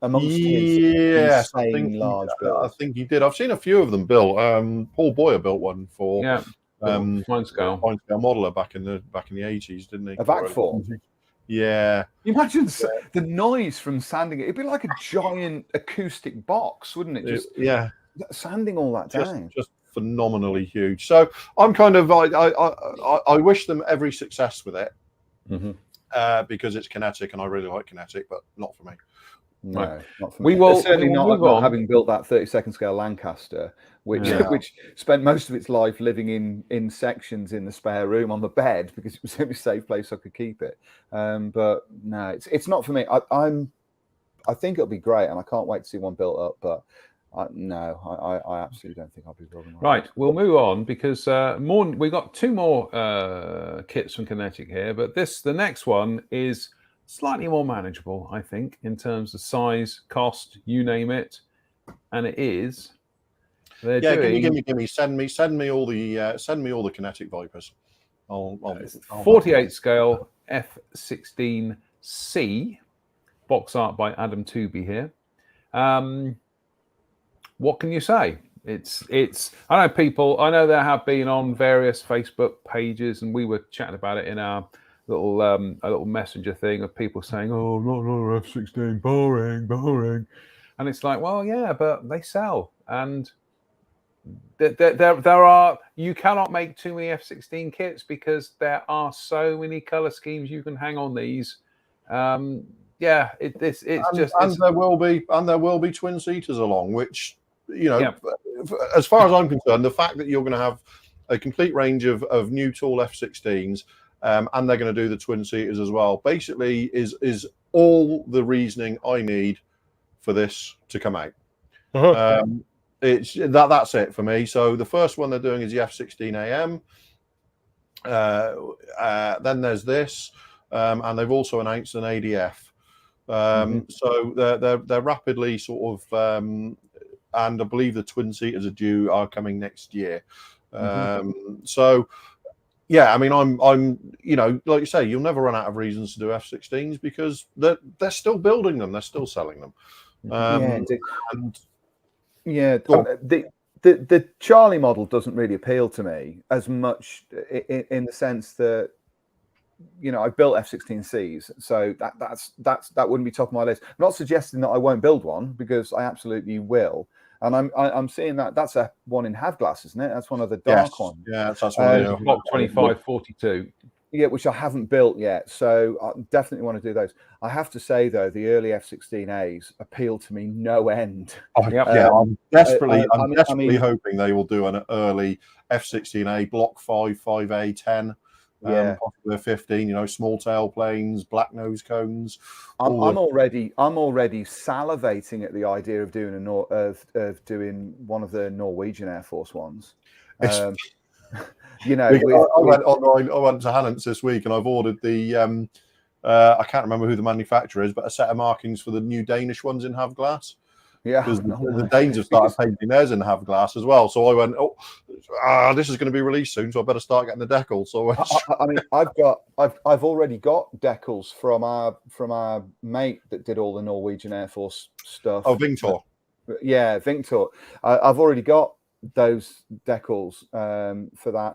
amongst his insane large builds? I think he did. I've seen a few of them built. Paul Boyer built one for fine scale modeler back in the 80s, didn't he? A vac form. Yeah. Imagine the noise from sanding it. It'd be like a giant acoustic box, wouldn't it? Just sanding all that down. Just phenomenally huge. So I'm kind of I wish them every success with it, because it's kinetic and I really like kinetic, but not for me. No, not for me. We will certainly not having built that 32nd scale Lancaster, which spent most of its life living in sections in the spare room on the bed because it was the only safe place I could keep it. But no, it's not for me. I think it'll be great, and I can't wait to see one built up. But I absolutely don't think I'll be building one. Right, we'll move on because we've got two more kits from Kinetic here, but the next one is slightly more manageable, I think, in terms of size, cost, you name it, and it is. Give me. Send me all the Kinetic Vipers. I'll 48 scale F16C, box art by Adam Tooby here. What can you say? It's. I know there have been on various Facebook pages, and we were chatting about it in our little messenger thing of people saying, "Oh, not another F16, boring," and it's like, well, yeah, but they sell, and there are. You cannot make too many F16 kits because there are so many color schemes you can hang on these. There will be twin seaters along, which as far as I'm concerned, the fact that you're going to have a complete range of new tall F16s. And they're going to do the twin seaters as well. Basically, is all the reasoning I need for this to come out. It's that's it for me. So the first one they're doing is the F16AM. Then there's this, and they've also announced an ADF. So they're rapidly sort of, and I believe the twin seaters are coming next year. So. Yeah, I mean, I'm, like you say, you'll never run out of reasons to do F16s because they're still building them, they're still selling them. The Charlie model doesn't really appeal to me as much in the sense that I built F16Cs, so that wouldn't be top of my list. I'm not suggesting that I won't build one because I absolutely will. And I'm seeing that's a one in Have Glass, isn't it? That's one of the dark ones. Yeah, that's one. Block 2542. Yeah, which I haven't built yet, so I definitely want to do those. I have to say though, the early F16As appeal to me no end. I'm desperately hoping they will do an early F16A Block 5, 5A, 10. Possibly 15, small tail planes, black nose cones. I'm already salivating at the idea of doing doing one of the Norwegian Air Force ones. I went to Hannants this week and I've ordered the I can't remember who the manufacturer is, but a set of markings for the new Danish ones in Have Glass. Yeah, because the Danes have started painting theirs in Have Glass as well. So I went, this is going to be released soon, so I better start getting the decals. So I mean, I've already got decals from our mate that did all the Norwegian Air Force stuff. Oh, Vingtor. Yeah, Vingtor. I've already got those decals for that.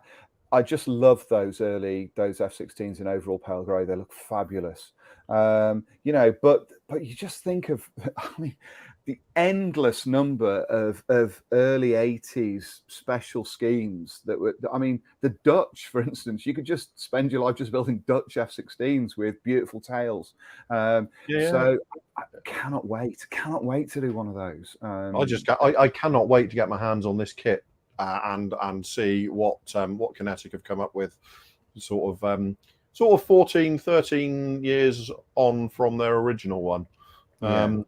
I just love those F16s in overall pale grey. They look fabulous. But you just think of, I mean, the endless number of early 80s special schemes that were, I mean, the Dutch, for instance, you could just spend your life just building Dutch F16s with beautiful tails. So I cannot wait to do one of those. I cannot wait to get my hands on this kit and see what Kinetic have come up with, sort of sort of 14, 13 years on from their original one. I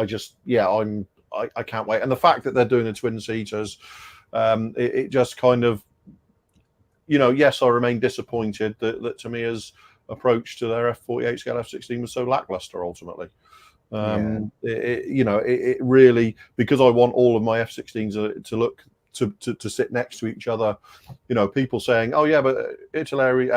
just, I can't wait. And the fact that they're doing the twin seaters, it just kind of, yes, I remain disappointed that Tamiya's approach to their F48 scale F16 was so lackluster ultimately. It really, because I want all of my F16s to look to sit next to each other. People saying, "Oh yeah, but Italy,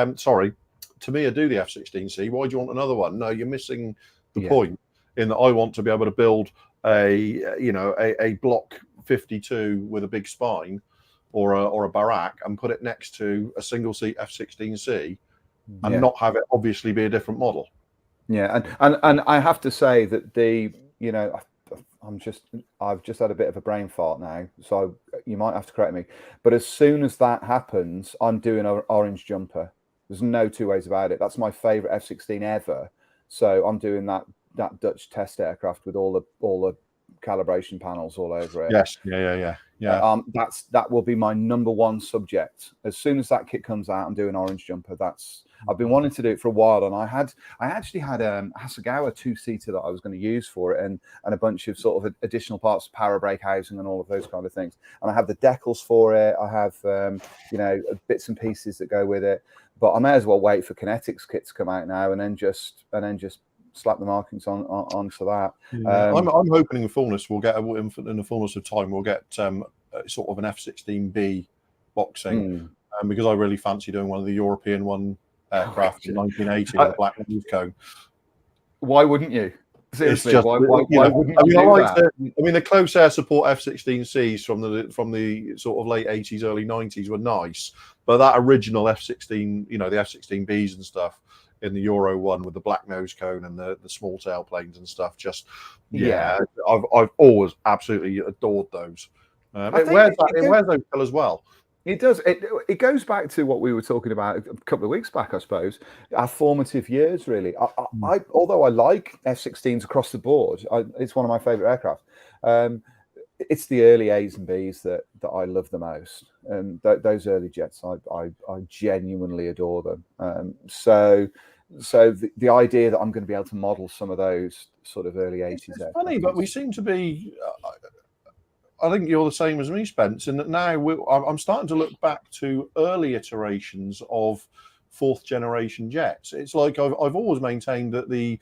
Tamiya do the F16C. Why do you want another one?" No, you're missing the point. In that, I want to be able to build a block 52 with a big spine or a Barak and put it next to a single seat F16C and not have it obviously be a different model. Yeah, and I have to say that I've just had a bit of a brain fart now, so you might have to correct me. But as soon as that happens, I'm doing an orange jumper. There's no two ways about it. That's my favorite F16 ever. So I'm doing that Dutch test aircraft with all the calibration panels all over it. Yes, yeah. That will be my number one subject. As soon as that kit comes out, I'm doing orange jumper. I've been wanting to do it for a while, and I actually had a Hasegawa 2-seater that I was going to use for it, and a bunch of sort of additional parts, power brake housing, and all of those kind of things. And I have the decals for it. I have bits and pieces that go with it. But I may as well wait for Kinetics kit to come out now, and then just slap the markings onto that. I'm hoping in the fullness we'll get in the fullness of time we'll get sort of an F16B boxing, because I really fancy doing one of the European one aircraft in 1980 with a black nose cone. Why wouldn't you? Seriously, why wouldn't you do that? The close air support F16Cs from the sort of late 80s, early 90s were nice, but that original F16, the F16Bs and stuff in the Euro one with the black nose cone and the small tail planes and stuff, I've always absolutely adored those. It wears those colours well. It does. It goes back to what we were talking about a couple of weeks back, I suppose. Our formative years, really. Although I like F16s across the board, it's one of my favourite aircraft. It's the early A's and B's that I love the most, and those early jets, I genuinely adore them. So the idea that I'm going to be able to model some of those sort of early 80s. It's funny, but we seem to be. I think you're the same as me, Spence, in that now I'm starting to look back to early iterations of fourth generation jets. It's like I've always maintained that the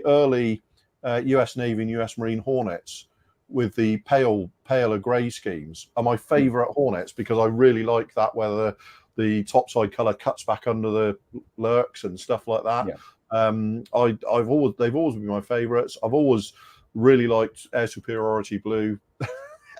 early US Navy and US Marine Hornets with the paler grey schemes are my favourite Hornets, because I really like that where the topside colour cuts back under the lurks and stuff like that. They've always been my favourites. I've always really liked Air Superiority Blue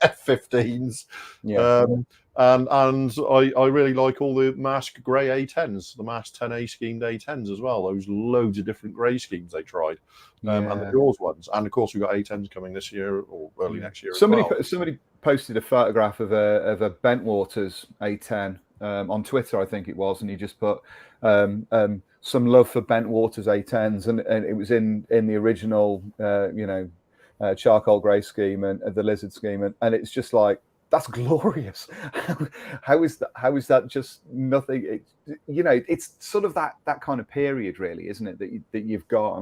F-15s, and I really like all the mask grey A-10s, the mask 10A schemed A-10s as well. Those loads of different grey schemes they tried, and the Jaws ones, and of course we've got A-10s coming this year or early next year. Somebody posted a photograph of a Bentwaters A-10 on Twitter, I think it was, and he just put some love for Bentwaters A-10s, and it was in the original charcoal grey scheme and the lizard scheme, and it's just like, that's glorious. How is that just nothing? It's sort of that kind of period, really, isn't it? That you've got,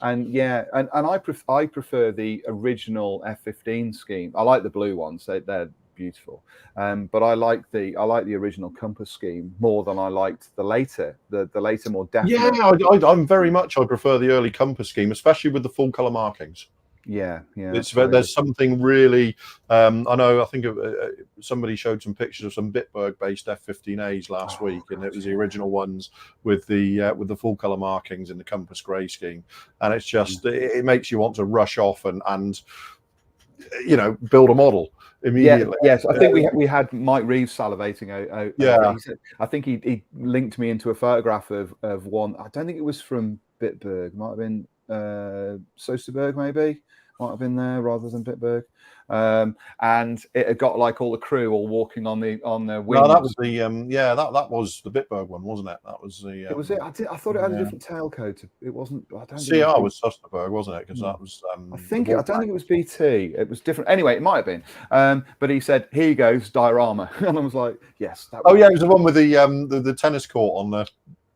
and I prefer the original F-15 scheme. I like the blue ones; they're beautiful. But I like the original Compass scheme more than I liked the later more definite. Yeah, I'm very much. I prefer the early Compass scheme, especially with the full color markings. Yeah. There's something really. I think somebody showed some pictures of some Bitburg-based F-15As last week, and it was the original ones with the full color markings in the Compass grey scheme, and it's just it makes you want to rush off and build a model immediately. Yes, I think we had Mike Reeves salivating out. I think he linked me into a photograph of one. I don't think it was from Bitburg. It might have been Soesterberg, maybe. might have been there rather than Bitburg. And it had got like all the crew all walking on the wings. No, that was the that was the Bitburg one, wasn't it? That was the. It was it. I thought it had a different tailcode. It wasn't. I don't. CR was Susterberg, wasn't it? Because that was. I don't think it was BT. It was different. Anyway, it might have been. But he said, "Here you go, diorama," and I was like, "Yes." That was... it was the one with the tennis court on the.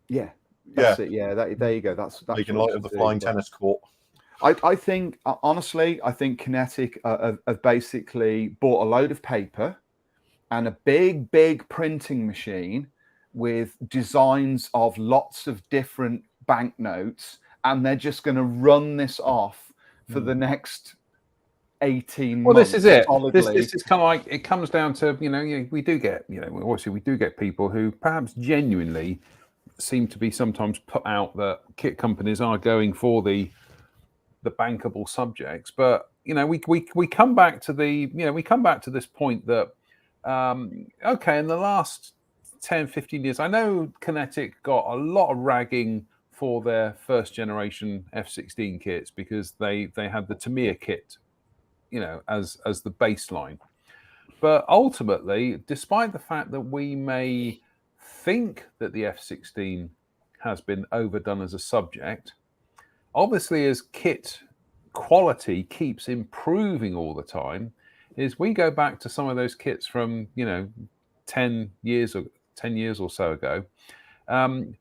Yeah. That's it. Yeah. There you go. That's making light of the flying tennis court. I think, honestly, Kinetic have basically bought a load of paper and a big printing machine with designs of lots of different banknotes, and they're just going to run this off for the next 18 months. Well, this is it. This is kind of like, it comes down to, we do get, obviously we do get people who perhaps genuinely seem to be sometimes put out that kit companies are going for the bankable subjects, but we come back to this point that okay, in the last 10-15 years, I know Kinetic got a lot of ragging for their first generation F-16 kits because they had the Tamiya kit as the baseline, but ultimately, despite the fact that we may think that the F-16 has been overdone as a subject, obviously, as kit quality keeps improving all the time, is we go back to some of those kits from 10 years or so ago.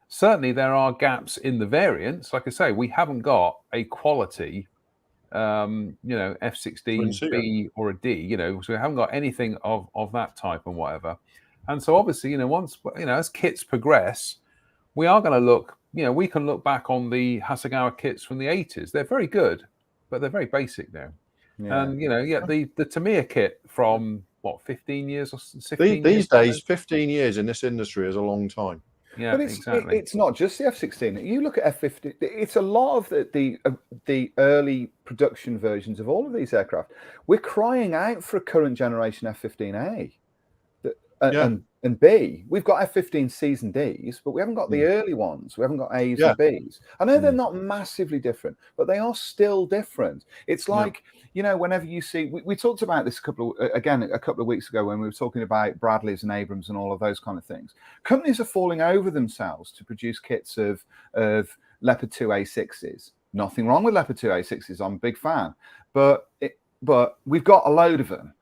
Certainly, there are gaps in the variants. Like I say, we haven't got a quality, F-16B or a D. So we haven't got anything of that type and whatever. And so, obviously, once as kits progress, we are going to look. We can look back on the Hasegawa kits from the 80s. They're very good, but they're very basic now. Yeah. And, the Tamiya kit from, 15 years or 16 These days, 15 years in this industry is a long time. Yeah, but exactly. It's not just the F-16. You look at F-15, it's a lot of the early production versions of all of these aircraft. We're crying out for a current generation F-15A. And B, we've got F-15Cs and Ds, but we haven't got the early ones. We haven't got As and Bs. I know they're not massively different, but they are still different. It's like, whenever you see, we talked about this a couple of weeks ago when we were talking about Bradleys and Abrams and all of those kind of things. Companies are falling over themselves to produce kits of Leopard 2 A6s. Nothing wrong with Leopard 2 A6s. I'm a big fan, but we've got a load of them.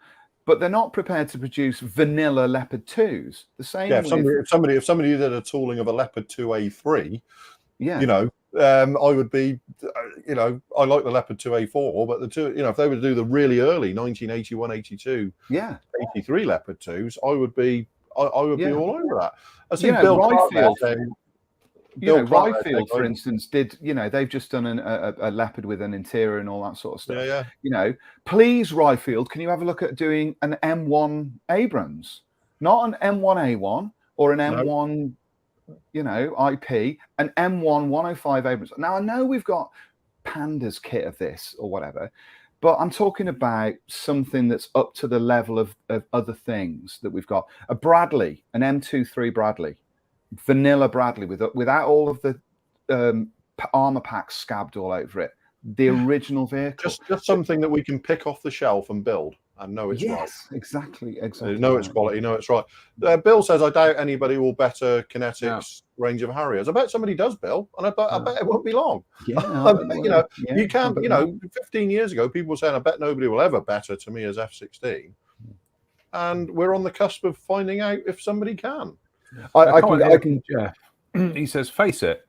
But they're not prepared to produce vanilla Leopard 2s. The same. Yeah, if somebody did a tooling of a Leopard 2A3, I would be, I like the Leopard 2A4, but the two, if they were to do the really early 1981, 82, 83 Leopard 2s, I would be all over that. I see Bill Ryfield, for instance, did, they've just done a Leopard with an interior and all that sort of stuff. Yeah. Please, Ryfield, can you have a look at doing an M1 Abrams, not an M1A1 or an M1, IP, an M1 105 Abrams. Now, I know we've got Panda's kit of this or whatever, but I'm talking about something that's up to the level of other things that we've got. A Bradley, an M23 Bradley. Vanilla Bradley without all of the armor packs scabbed all over it. The original vehicle, just something that we can pick off the shelf and build and know it's right. Exactly. Know it's quality, know it's right. Bill says, I doubt anybody will better Kinetic's range of Harriers. I bet somebody does, Bill, and I bet it won't be long. Yeah, you can't. 15 years ago, people were saying, I bet nobody will ever better Tamiya's F-16, and we're on the cusp of finding out if somebody can. I can. Jeff. He says, face it.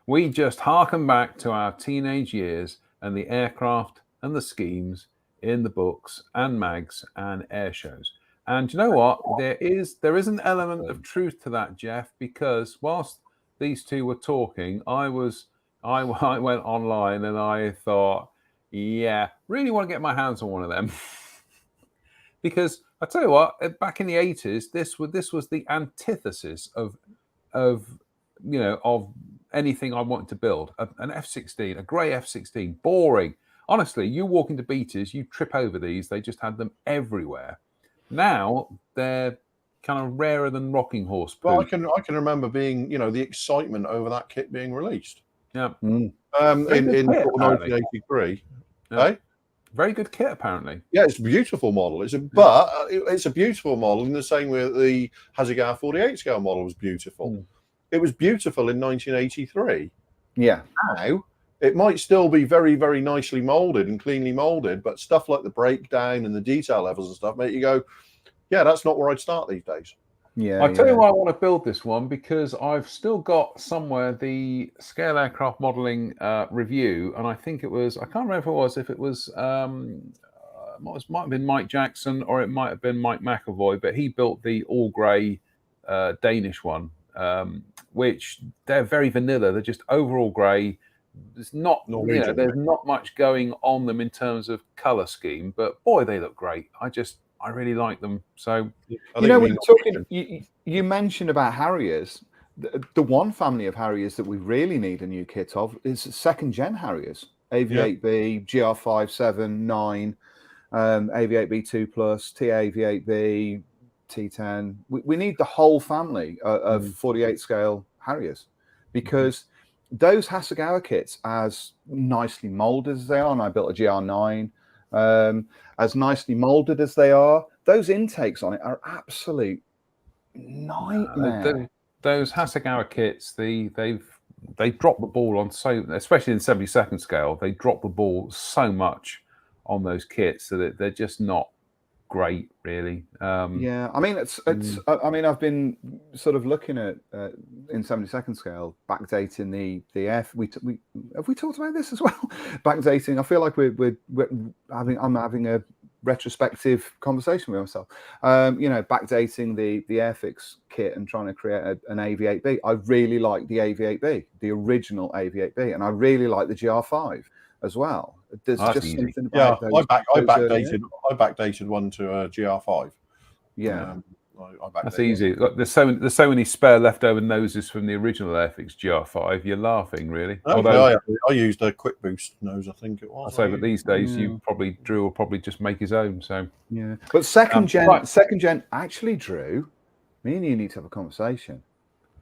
We just harken back to our teenage years and the aircraft and the schemes in the books and mags and air shows. And you know what? There is an element of truth to that, Jeff, because whilst these two were talking, I went online and I thought, really want to get my hands on one of them. Because I tell you what, back in the 80s, this was the antithesis of anything I wanted to build. An F-16, a grey F-16, boring. Honestly, you walk into beaches, you trip over these. They just had them everywhere. Now they're kind of rarer than rocking horse poo. Well, I can remember being, the excitement over that kit being released. Yeah. In 1983. Hey? Very good kit, apparently. Yeah, it's a beautiful model. But it's a beautiful model in the same way that the Hasegawa 48 scale model was beautiful. It was beautiful in 1983. Yeah. Now, it might still be very, very nicely molded and cleanly molded, but stuff like the breakdown and the detail levels and stuff make you go, yeah, that's not where I'd start these days. Yeah, I'll tell you why I want to build this one, because I've still got somewhere the Scale Aircraft Modelling review, and I think it was, I can't remember if it was might have been Mike Jackson or it might have been Mike McAvoy, but he built the all grey Danish one, which they're very vanilla. They're just overall grey. There's not, there's not much going on them in terms of colour scheme, but boy, they look great. I really like them. So, when you're talking, you mentioned about Harriers. The one family of Harriers that we really need a new kit of is second gen Harriers. AV8B, GR5, 9, AV8B 2 Plus, TA-AV8B, T10. We need the whole family of 48 scale Harriers, because those Hasegawa kits, as nicely molded as they are, and I built a GR9, as nicely molded as they are, those intakes on it are absolute nightmare. Those Hasegawa kits, they drop the ball on especially in 72nd scale, they drop the ball so much on those kits that they're just not great, really. Yeah, I mean, I mean, I've been sort of looking at in 72nd scale backdating the F. Have we talked about this as well? Backdating. I feel like I'm having a retrospective conversation with myself. Backdating the Airfix kit and trying to create an AV8B. I really like the AV8B, the original AV8B, and I really like the GR5 as well. There's just something about those. I backdated one to a GR5. Yeah. That's easy. Look, there's so many spare leftover noses from the original Airfix GR5. You're laughing, really. Although I used a quick boost nose, I think it was. But these days, Drew will probably just make his own. So yeah, but second gen, actually, Drew, me and you need to have a conversation.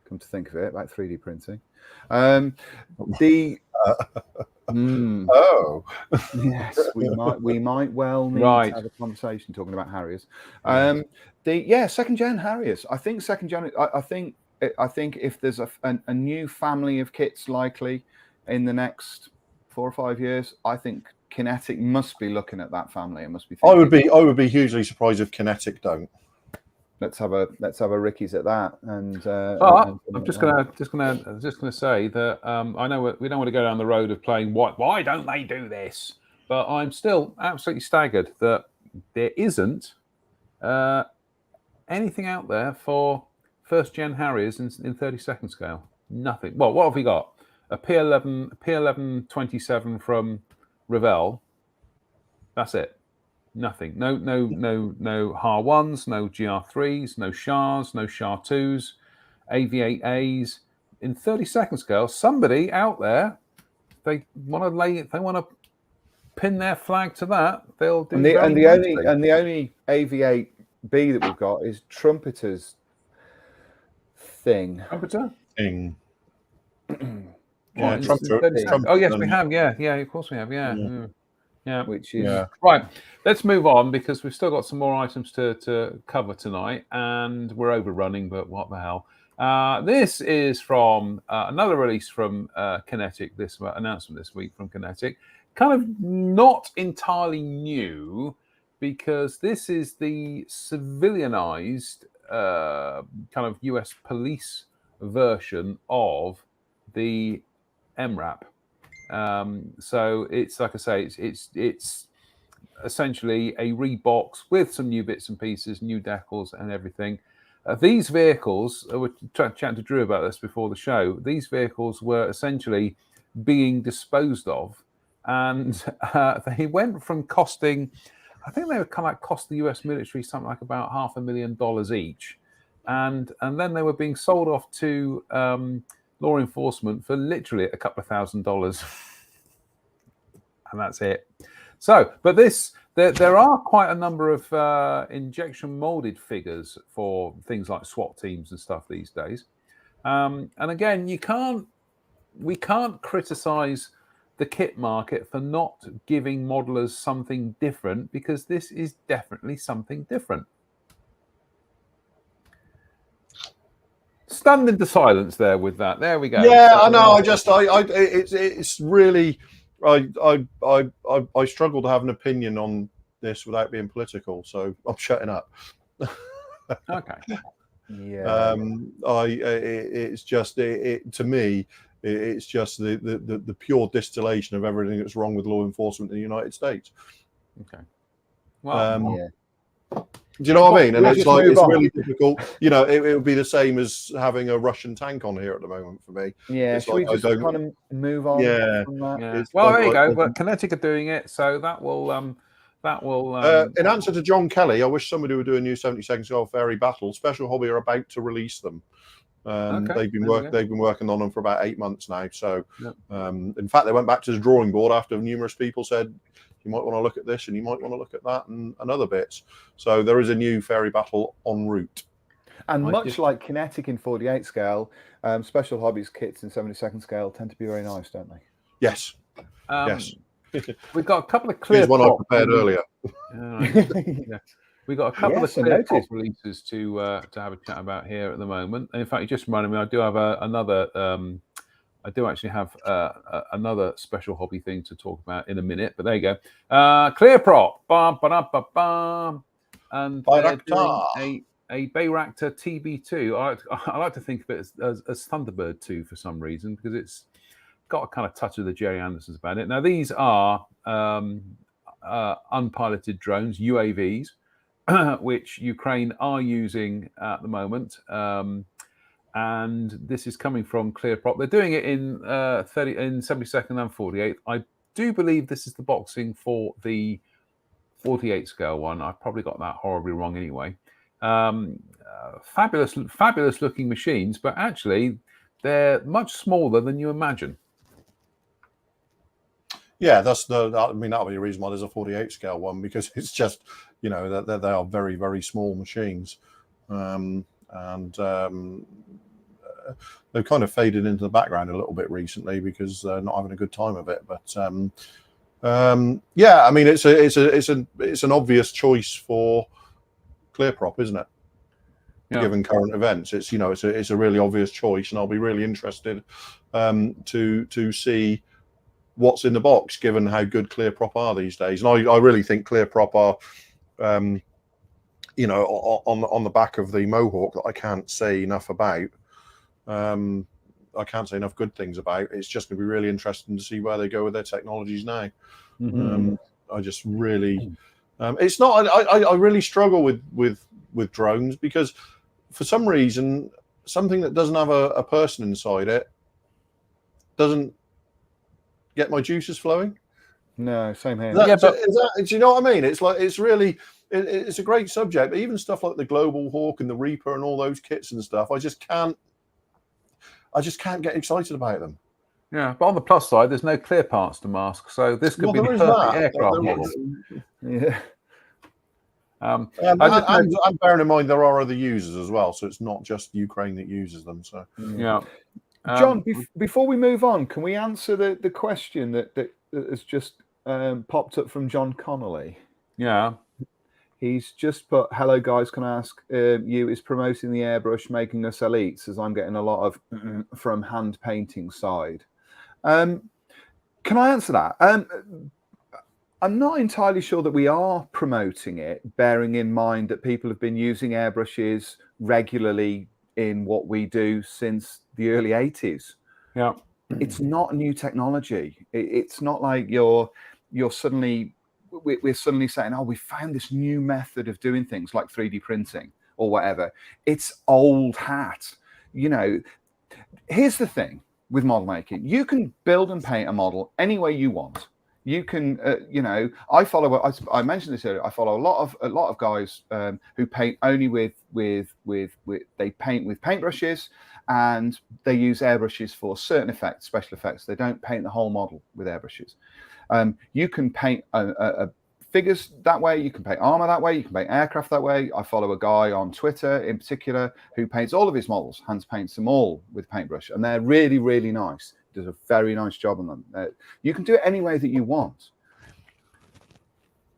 Come to think of it, about 3D printing. Yes, we might well need to have a conversation talking about Harriers. Second gen Harriers. I think second gen. I think if there's a new family of kits likely in the next 4 or 5 years, I think Kinetic must be looking at that family and must be thinking, I would be hugely surprised if Kinetic don't. Let's have a Ricky's at that. And I'm just gonna say that I know we don't want to go down the road of playing why don't they do this, but I'm still absolutely staggered that there isn't anything out there for first gen Harriers in 32nd scale. Nothing. Well, what have we got? A P1127 from Revell. That's it. Nothing. No HAR1s, no GR3s, no SHARs, no SHAR2s, AV8As. In 32nd scale, somebody out there, they want to pin their flag to that, they'll do. And the only AV8B that we've got is Trumpeter's thing. Trumpeter? Thing. Yeah, Trumpeter. Oh yes, we have. Yeah, of course we have. Yeah, which is right. Let's move on, because we've still got some more items to cover tonight, and we're overrunning. But what the hell? This is from another release from Kinetic. This announcement this week from Kinetic, kind of not entirely new, because this is the civilianized kind of US police version of the MRAP. So it's like I say, it's essentially a rebox with some new bits and pieces, new decals and everything. These vehicles, we were chatting to Drew about this before the show. These vehicles were essentially being disposed of, and they went from costing, I think they were kind of like cost the US military something like about $500,000 each, and then they were being sold off to law enforcement for literally a couple of $1,000s, and that's it. So, but there are quite a number of injection molded figures for things like SWAT teams and stuff these days. And again, we can't criticize the kit market for not giving modelers something different, because this is definitely something different. Stunned into silence there with that. There we go. Yeah, I know. It's really, I struggle to have an opinion on this without being political, so I'm shutting up. Okay. Yeah. It's just to me, it's just the pure distillation of everything that's wrong with law enforcement in the United States. Okay. Well, Yeah. Do you know what I mean? And Let's it's just like, move it's on. really difficult. You know, it would be the same as having a Russian tank on here at the moment for me. Yeah, It's should like, we just kind of move on from that? yeah. Well, there you go. But Kinetic are doing it, so that will in answer to John Kelly, I wish somebody would do a new 70-second scale fairy battle. Special Hobby are about to release them. They've been working on them for about 8 months now. So, in fact, they went back to the drawing board after numerous people said, you might want to look at this and you might want to look at that and other bits. So there is a new fairy battle en route. And much like Kinetic in 48 scale, Special Hobbies kits in 70-second scale tend to be very nice, don't they? Yes. Yes. We've got a couple of clear. Here's one I prepared earlier. Yeah. We've got a couple of clear pop releases to have a chat about here at the moment. And in fact, you just reminded me, I do have another. I do actually have another Special Hobby thing to talk about in a minute. But there you go. Clear prop. And they're doing a Bayraktar TB2. I like to think of it as Thunderbird 2 for some reason, because it's got a kind of touch of the Jerry Andersons about it. Now, these are unpiloted drones, UAVs, which Ukraine are using at the moment. And this is coming from Clearprop. They're doing it in 72nd and 48th. I do believe this is the boxing for the 48 scale one. I probably got that horribly wrong anyway. Fabulous looking machines, but actually they're much smaller than you imagine. Yeah, that'll be a reason why there's a 48 scale one, because it's just, you know, they are very, very small machines. They've kind of faded into the background a little bit recently because they're not having a good time of it. But yeah, I mean, it's an obvious choice for Clearprop, isn't it? Yeah. Given current events, it's a really obvious choice, and I'll be really interested to see what's in the box, given how good Clearprop are these days. And I really think Clearprop are, on the back of the Mohawk that I can't say enough about. I can't say enough good things about. It's just going to be really interesting to see where they go with their technologies now. Mm-hmm. I just really, it's not. I really struggle with drones, because for some reason, something that doesn't have a person inside it doesn't get my juices flowing. No, same here. Do you know what I mean? It's like, it's really, it's a great subject, but even stuff like the Global Hawk and the Reaper and all those kits and stuff, I just can't get excited about them. Yeah, but on the plus side, there's no clear parts to mask, so this could be the perfect aircraft model. Yeah. And bearing in mind there are other users as well, so it's not just Ukraine that uses them. So yeah. John, before we move on, can we answer the question that has just popped up from John Connolly? Yeah. He's just put, hello guys, can I ask you, is promoting the airbrush making us elites, as I'm getting a lot of from hand painting side? Can I answer that? I'm not entirely sure that we are promoting it, bearing in mind that people have been using airbrushes regularly in what we do since the early 80s. Yeah. It's not new technology. It's not like we're suddenly saying, oh, we found this new method of doing things like 3D printing or whatever. It's old hat. You know, here's the thing with model making. You can build and paint a model any way you want. You can, I mentioned this earlier. I follow a lot of guys who paint only with they paint with paintbrushes, and they use airbrushes for certain effects, special effects. They don't paint the whole model with airbrushes. You can paint figures that way. You can paint armor that way. You can paint aircraft that way. I follow a guy on Twitter in particular who paints all of his models, hand paints them all with paintbrush, and they're really, really nice. does a very nice job on them. You can do it any way that you want.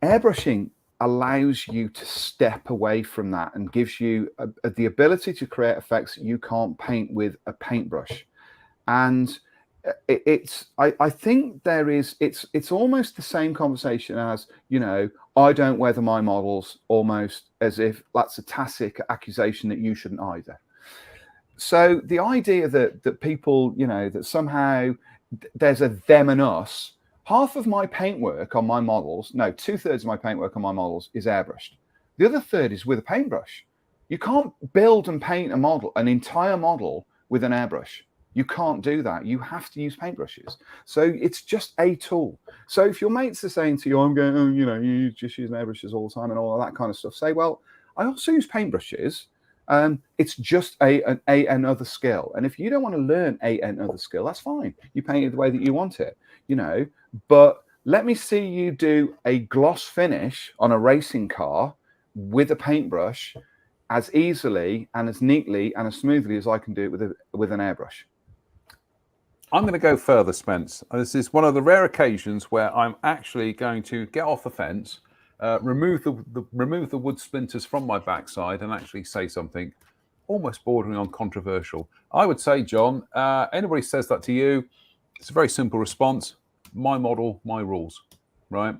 Airbrushing allows you to step away from that and gives you the ability to create effects that you can't paint with a paintbrush. And I think it's almost the same conversation as, you know, I don't weather my models, almost as if that's a tacit accusation that you shouldn't either. So the idea that people, you know, that somehow there's a them and us. Half of my paintwork on my models, no, 2/3 of my paintwork on my models is airbrushed. The other third is with a paintbrush. You can't build and paint an entire model with an airbrush. You can't do that. You have to use paintbrushes. So it's just a tool. So if your mates are saying to you, I'm going, oh, you know, you just use airbrushes all the time and all of that kind of stuff, say, well, I also use paintbrushes. It's just another skill. And if you don't want to learn another skill, that's fine. You paint it the way that you want it, you know. But let me see you do a gloss finish on a racing car with a paintbrush as easily and as neatly and as smoothly as I can do it with an airbrush. I'm going to go further, Spence. This is one of the rare occasions where I'm actually going to get off the fence, remove the wood splinters from my backside, and actually say something almost bordering on controversial. I would say, John, anybody says that to you, it's a very simple response. My model, my rules, right?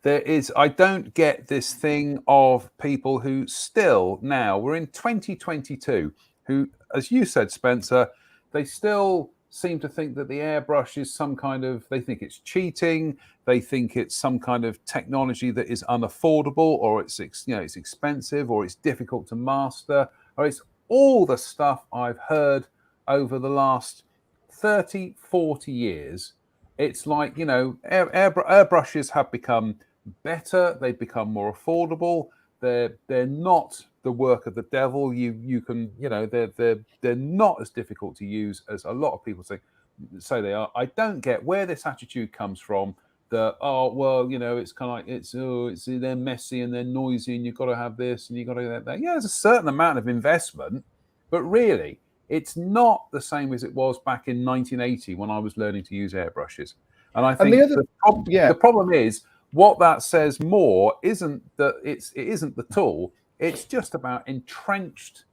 I don't get this thing of people who still now, we're in 2022, who, as you said, Spencer, they still seem to think that the airbrush is some kind of, they think it's cheating, they think it's some kind of technology that is unaffordable, or it's, you know, it's expensive, or it's difficult to master, or it's all the stuff I've heard over the last 30, 40 years. It's like, you know, airbrushes have become better. They've become more affordable. They're not the work of the devil. You can, you know, they're not as difficult to use as a lot of people say they are. I don't get where this attitude comes from. That, oh, well, you know, it's kind of like they're messy and they're noisy and you've got to have this and you've got to have that. Yeah, there's a certain amount of investment, but really, it's not the same as it was back in 1980 when I was learning to use airbrushes. And I think the problem is what that says more isn't that it isn't the tool. It's just about entrenched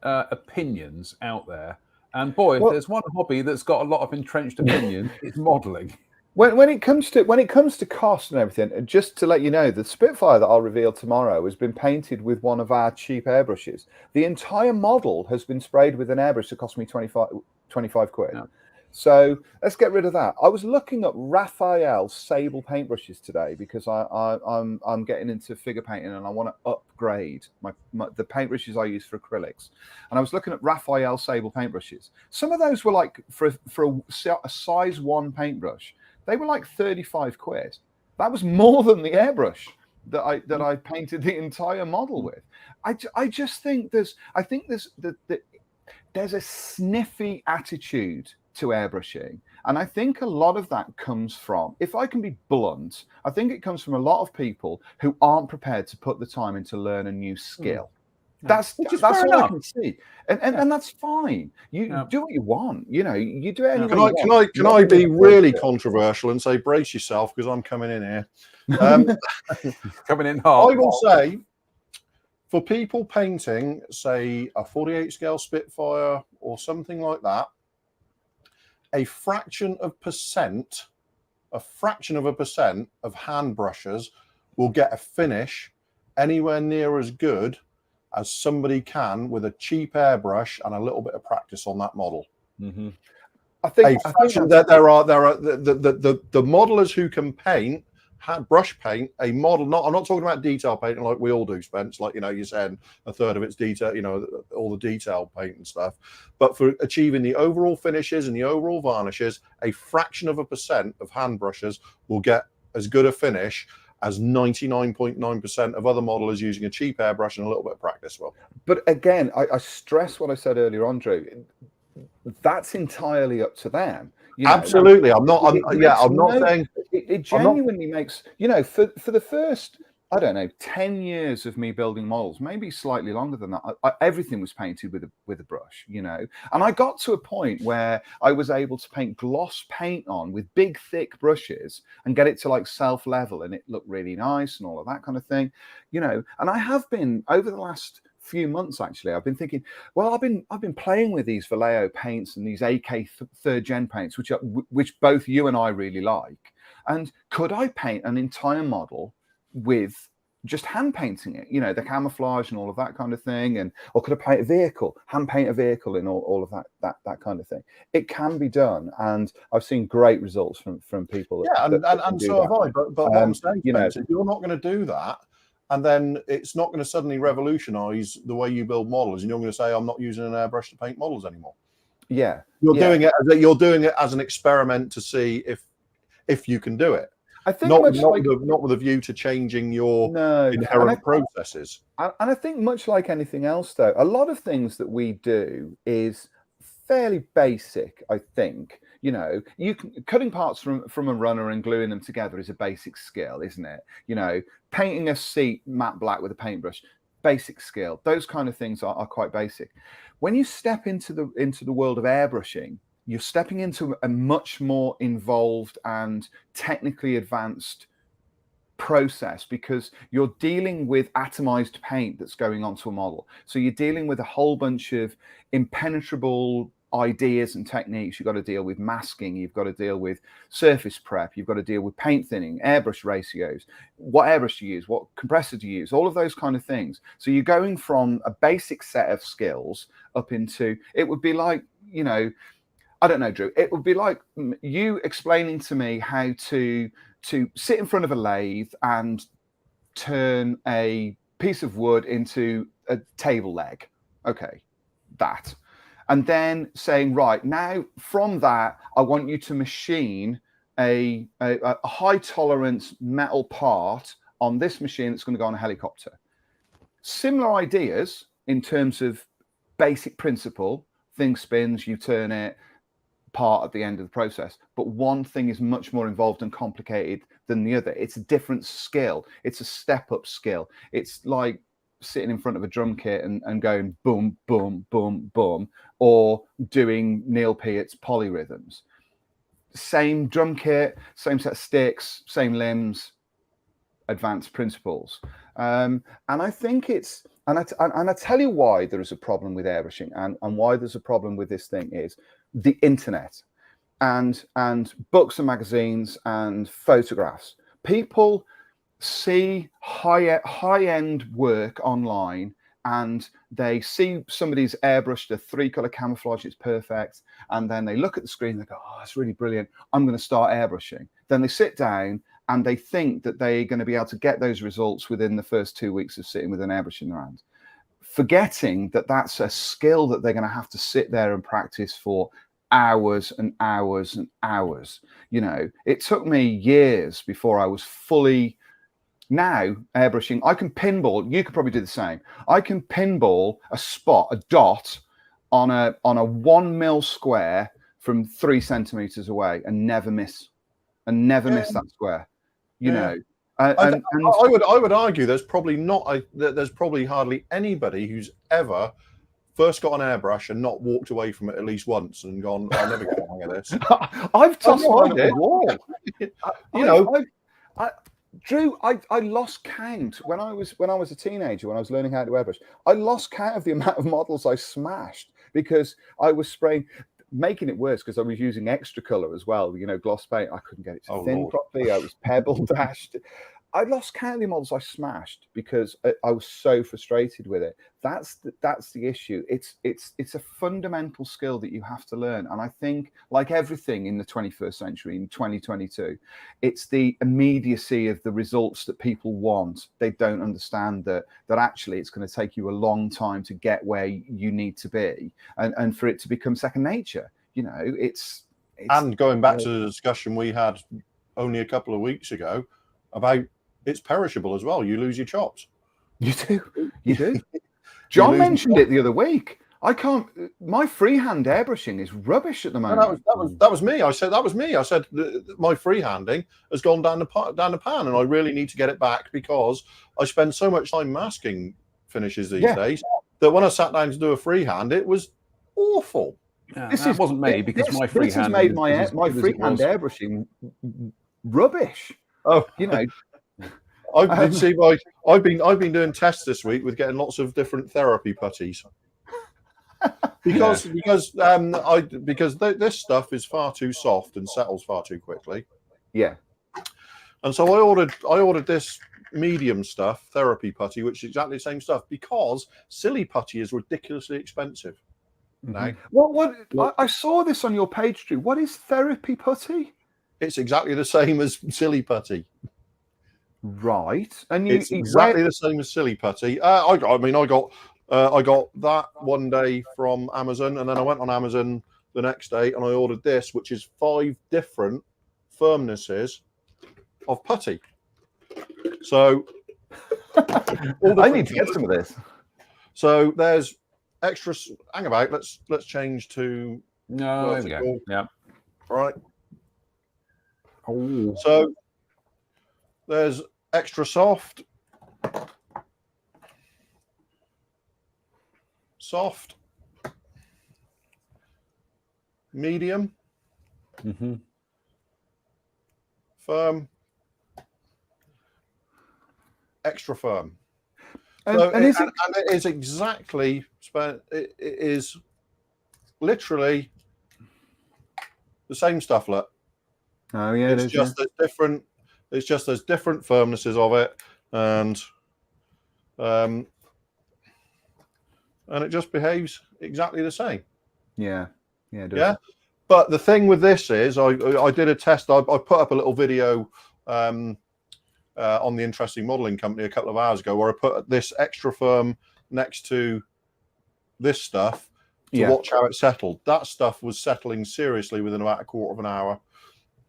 opinions out there. And boy, if there's one hobby that's got a lot of entrenched opinions, it's modelling. When it comes to cost and everything, just to let you know, the Spitfire that I'll reveal tomorrow has been painted with one of our cheap airbrushes. The entire model has been sprayed with an airbrush that cost me 25 quid. Yeah. So let's get rid of that. I was looking at Raphael sable paintbrushes today because I'm getting into figure painting and I want to upgrade the paintbrushes I use for acrylics. And I was looking at Raphael sable paintbrushes. Some of those were like for a size 1 paintbrush. They were like 35 quid. That was more than the airbrush that I painted the entire model with. I just think there's a sniffy attitude to airbrushing, and I think a lot of that comes from, if I can be blunt, I think it comes from a lot of people who aren't prepared to put the time in to learn a new skill. That's all I can see, and that's fine. You do what you want, you know. You do it anyway. Can I be really controversial and say brace yourself because I'm coming in here. Coming in hard. I will say, for people painting, say a 48 scale Spitfire or something like that, a fraction of a percent of hand brushes will get a finish anywhere near as good as somebody can with a cheap airbrush and a little bit of practice on that model. Mm-hmm. I think that there are the modelers who can paint, brush paint a model. I'm not talking about detail painting like we all do, Spence. Like, you know, you're saying a third of it's detail, you know, all the detail paint and stuff. But for achieving the overall finishes and the overall varnishes, a fraction of a percent of hand brushes will get as good a finish as 99.9% of other modelers using a cheap airbrush and a little bit of practice will. But again, I stress what I said earlier on, Drew. That's entirely up to them. You know, absolutely. I'm not saying it genuinely makes, you know, for the first I don't know, 10 years of me building models, maybe slightly longer than that. Everything was painted with a brush, you know. And I got to a point where I was able to paint gloss paint on with big, thick brushes and get it to like self-level, and it looked really nice and all of that kind of thing, you know. And I have been, over the last few months, actually, I've been thinking, well, I've been playing with these Vallejo paints and these AK third gen paints, which both you and I really like. And could I paint an entire model with just hand painting it, you know, the camouflage and all of that kind of thing, and or could I paint a vehicle, hand paint a vehicle, and all of that kind of thing? It can be done, and I've seen great results from people. Yeah, and so have I. But what I'm saying, you know, if you're not going to do that, and then it's not going to suddenly revolutionise the way you build models, and you're going to say, I'm not using an airbrush to paint models anymore. Yeah, you're doing it as an experiment to see if you can do it. I think not with a view to changing your inherent processes. And I think much like anything else, though, a lot of things that we do is fairly basic. I think, you know, cutting parts from a runner and gluing them together is a basic skill, isn't it? You know, painting a seat matte black with a paintbrush, basic skill. Those kind of things are quite basic. When you step into the world of airbrushing, you're stepping into a much more involved and technically advanced process, because you're dealing with atomized paint that's going onto a model. So you're dealing with a whole bunch of impenetrable ideas and techniques. You've got to deal with masking, you've got to deal with surface prep, you've got to deal with paint thinning, airbrush ratios, what airbrush to use, what compressor to use, all of those kind of things. So you're going from a basic set of skills up into, it would be like, you know, I don't know, Drew. It would be like you explaining to me how to sit in front of a lathe and turn a piece of wood into a table leg. Okay, that. And then saying, right, now from that, I want you to machine a high tolerance metal part on this machine that's going to go on a helicopter. Similar ideas in terms of basic principle, thing spins, you turn it, part at the end of the process, but one thing is much more involved and complicated than the other. It's a different skill. It's a step up skill. It's like sitting in front of a drum kit and going boom, boom, boom, boom, or doing Neil Peart's polyrhythms. Same drum kit, same set of sticks, same limbs, advanced principles. And I think it's, and I tell you why there is a problem with airbrushing and why there's a problem with this thing is the internet and books and magazines and photographs. People see high-end work online and they see somebody's airbrushed a 3-color camouflage, it's perfect, and then they look at the screen and they go, oh, it's really brilliant, I'm going to start airbrushing. Then they sit down and they think that they're going to be able to get those results within the first 2 weeks of sitting with an airbrush in their hand, forgetting that that's a skill that they're going to have to sit there and practice for hours and hours and hours. You know, it took me years before I was fully. Now airbrushing, I can pinball. You could probably do the same. I can pinball a spot, a dot on a 1 mil square from 3 centimeters away and never miss, miss that square. You know, I would argue there's probably there's probably hardly anybody who's ever first got an airbrush and not walked away from it at least once and gone, I'll never get the hang of this. I've tossed mine at the wall. You know, Drew, I lost count when I was a teenager, when I was learning how to airbrush. I lost count of the amount of models I smashed because I was spraying, making it worse because I was using extra color as well. You know, gloss paint. I couldn't get it to thin properly. I was pebble dashed. I lost count of the models I smashed because I was so frustrated with it. That's the issue. It's a fundamental skill that you have to learn. And I think, like everything in the 21st century, in 2022, it's the immediacy of the results that people want. They don't understand that actually it's going to take you a long time to get where you need to be, and for it to become second nature. You know, it's and going back to the discussion we had only a couple of weeks ago about it's perishable as well. You lose your chops. You do. John mentioned it the other week. I can't. My freehand airbrushing is rubbish at the moment. No, that was me. I said that was me. I said my freehanding has gone down the pan, and I really need to get it back because I spend so much time masking finishes these days that when I sat down to do a freehand, it was awful. Yeah, this wasn't me because my freehand has made my freehand airbrushing rubbish. Oh, you know. I've been doing tests this week with getting lots of different therapy putties. Because this stuff is far too soft and settles far too quickly. Yeah. And so I ordered this medium stuff, therapy putty, which is exactly the same stuff, because silly putty is ridiculously expensive. Mm-hmm. What I saw this on your page, Drew. What is therapy putty? It's exactly the same as silly putty. Right. And it's exactly the same as silly putty. I got that one day from Amazon, and then I went on Amazon the next day and I ordered this, which is 5 different firmnesses of putty. So I need to get some of this. So there's extra. Hang about. Let's change to. No, there we go. Yeah. Right. Oh. So there's extra soft. Soft, medium, firm, extra firm. And it is exactly, it is literally the same stuff. Look. Oh yeah, it's just there's different. It's just there's different firmnesses of it, and it just behaves exactly the same. Yeah, yeah, it does. Yeah. But the thing with this is, I did a test. I put up a little video on the Interesting Modeling Company a couple of hours ago, where I put this extra firm next to this stuff to watch how it settled. That stuff was settling seriously within about a quarter of an hour.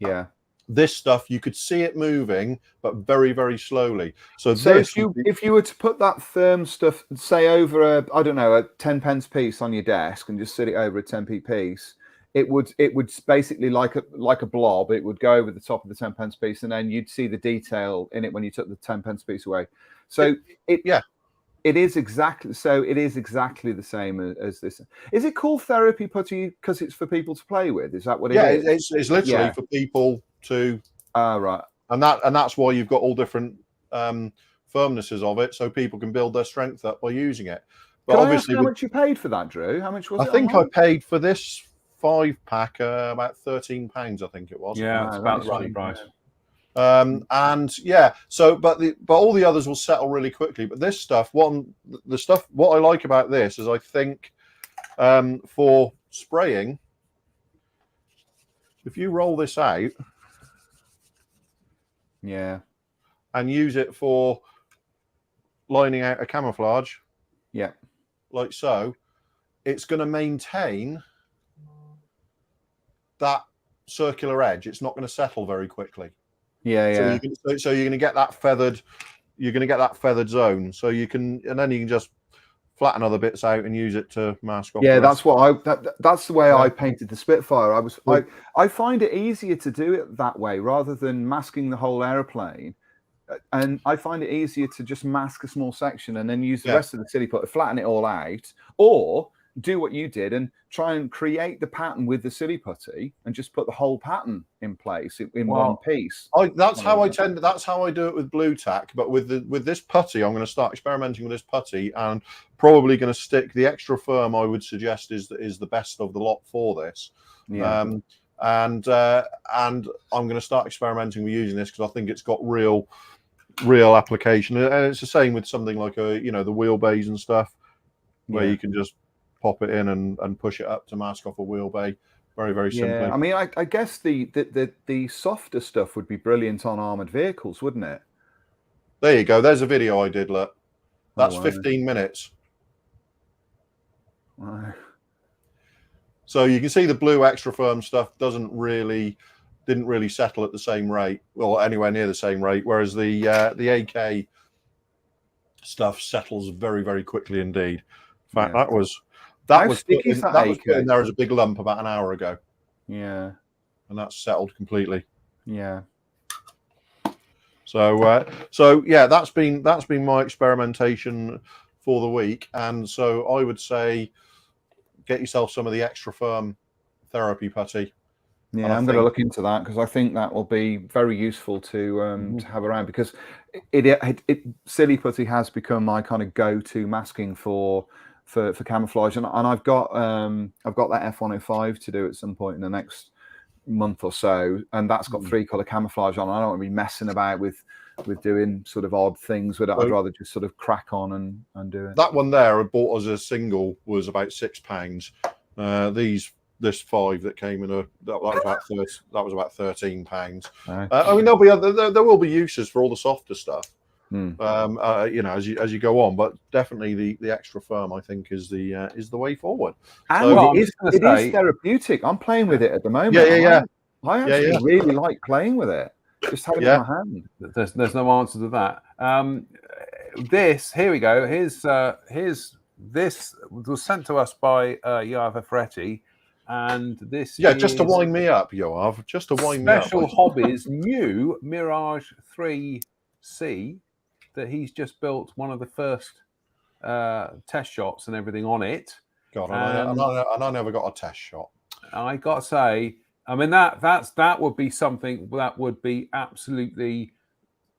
Yeah. This stuff, you could see it moving, but very, very slowly. So if you were to put that firm stuff, say, over a 10p piece on your desk and just sit it over a 10p piece, it would basically like a blob. It would go over the top of the 10p piece, and then you'd see the detail in it when you took the 10p piece away. So it is exactly the same as this. Is it called therapy putty because it's for people to play with? Is that what it is? Yeah, it's literally for people to. Right. And that's why you've got all different firmnesses of it, so people can build their strength up by using it. But can obviously, I ask how much you paid for that, Drew? How much was it? I think I paid for this 5-pack about £13. I think it was. Yeah, it's about the right price. And yeah, so but all the others will settle really quickly. But this stuff, what I like about this is, I think for spraying, if you roll this out, and use it for lining out a camouflage, like so, it's going to maintain that circular edge. It's not going to settle very quickly. Yeah. So you're going to get that feathered. You're going to get that feathered zone. So you can, and then you can just flatten other bits out and use it to mask off. Yeah, that's what that's the way I painted the Spitfire. I find it easier to do it that way rather than masking the whole airplane. And I find it easier to just mask a small section and then use the rest of the silly putty, flatten it all out, or do what you did and try and create the pattern with the silly putty and just put the whole pattern in place in one piece. That's how I do it with blue tack. But with this putty, I'm going to start experimenting with this putty, and probably going to stick the extra firm. I would suggest is the best of the lot for this. And I'm going to start experimenting with using this because I think it's got real application. And it's the same with something like the wheelbase and stuff, where you can just pop it in and push it up to mask off a wheelbase very, very simply. I mean, I guess the softer stuff would be brilliant on armored vehicles, wouldn't it? There you go. There's a video I did. Look, that's 15 minutes. Wow. So you can see the blue extra firm stuff didn't really settle at the same rate, well, anywhere near the same rate, whereas the AK stuff settles very, very quickly indeed. In fact, That was put in there as a big lump about an hour ago. Yeah. And that's settled completely. Yeah. So yeah, that's been my experimentation for the week. And so I would say get yourself some of the extra firm therapy putty. Yeah, I'm going to look into that because I think that will be very useful to have around, because it silly putty has become my kind of go-to masking for camouflage, and I've got that F105 to do at some point in the next month or so, and that's got 3-color camouflage on. I don't want to be messing about with doing sort of odd things with it. I'd rather just sort of crack on and do it. That one there I bought as a single was about £6. This 5 that came in that was about £13. I mean, there will be uses for all the softer stuff. You know, as you go on, but definitely the extra firm I think is the way forward. And so, it is therapeutic. I'm playing with it at the moment. Yeah. I actually really like playing with it. Just having it in my hand. There's no answer to that. Here we go. This was sent to us by Yoav Efreti. And this just to wind me up, Yoav. Just to wind me up. Special Hobby's new Mirage 3C that he's just built one of the first test shots and everything on it. God, and I never got a test shot. I got to say, I mean that would be something that would be absolutely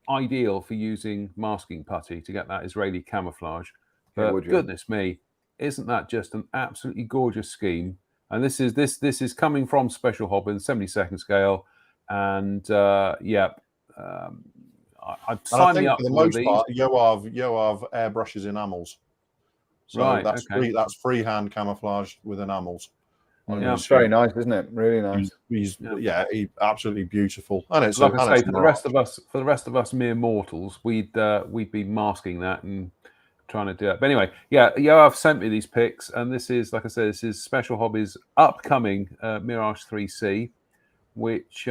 ideal for using masking putty to get that Israeli camouflage. But goodness me, isn't that just an absolutely gorgeous scheme? And this is coming from Special Hobby, 70-second scale, and I'd sign me up for the most part. Yoav airbrushes enamels, so that's freehand camouflage with enamels. Yeah, it's very nice, isn't it? Really nice. He's absolutely beautiful. And it's like I say, for the rest of us mere mortals, we'd be masking that and trying to do it. But anyway, Yoav sent me these pics, and this is, like I said, this is Special Hobby's upcoming Mirage 3C, which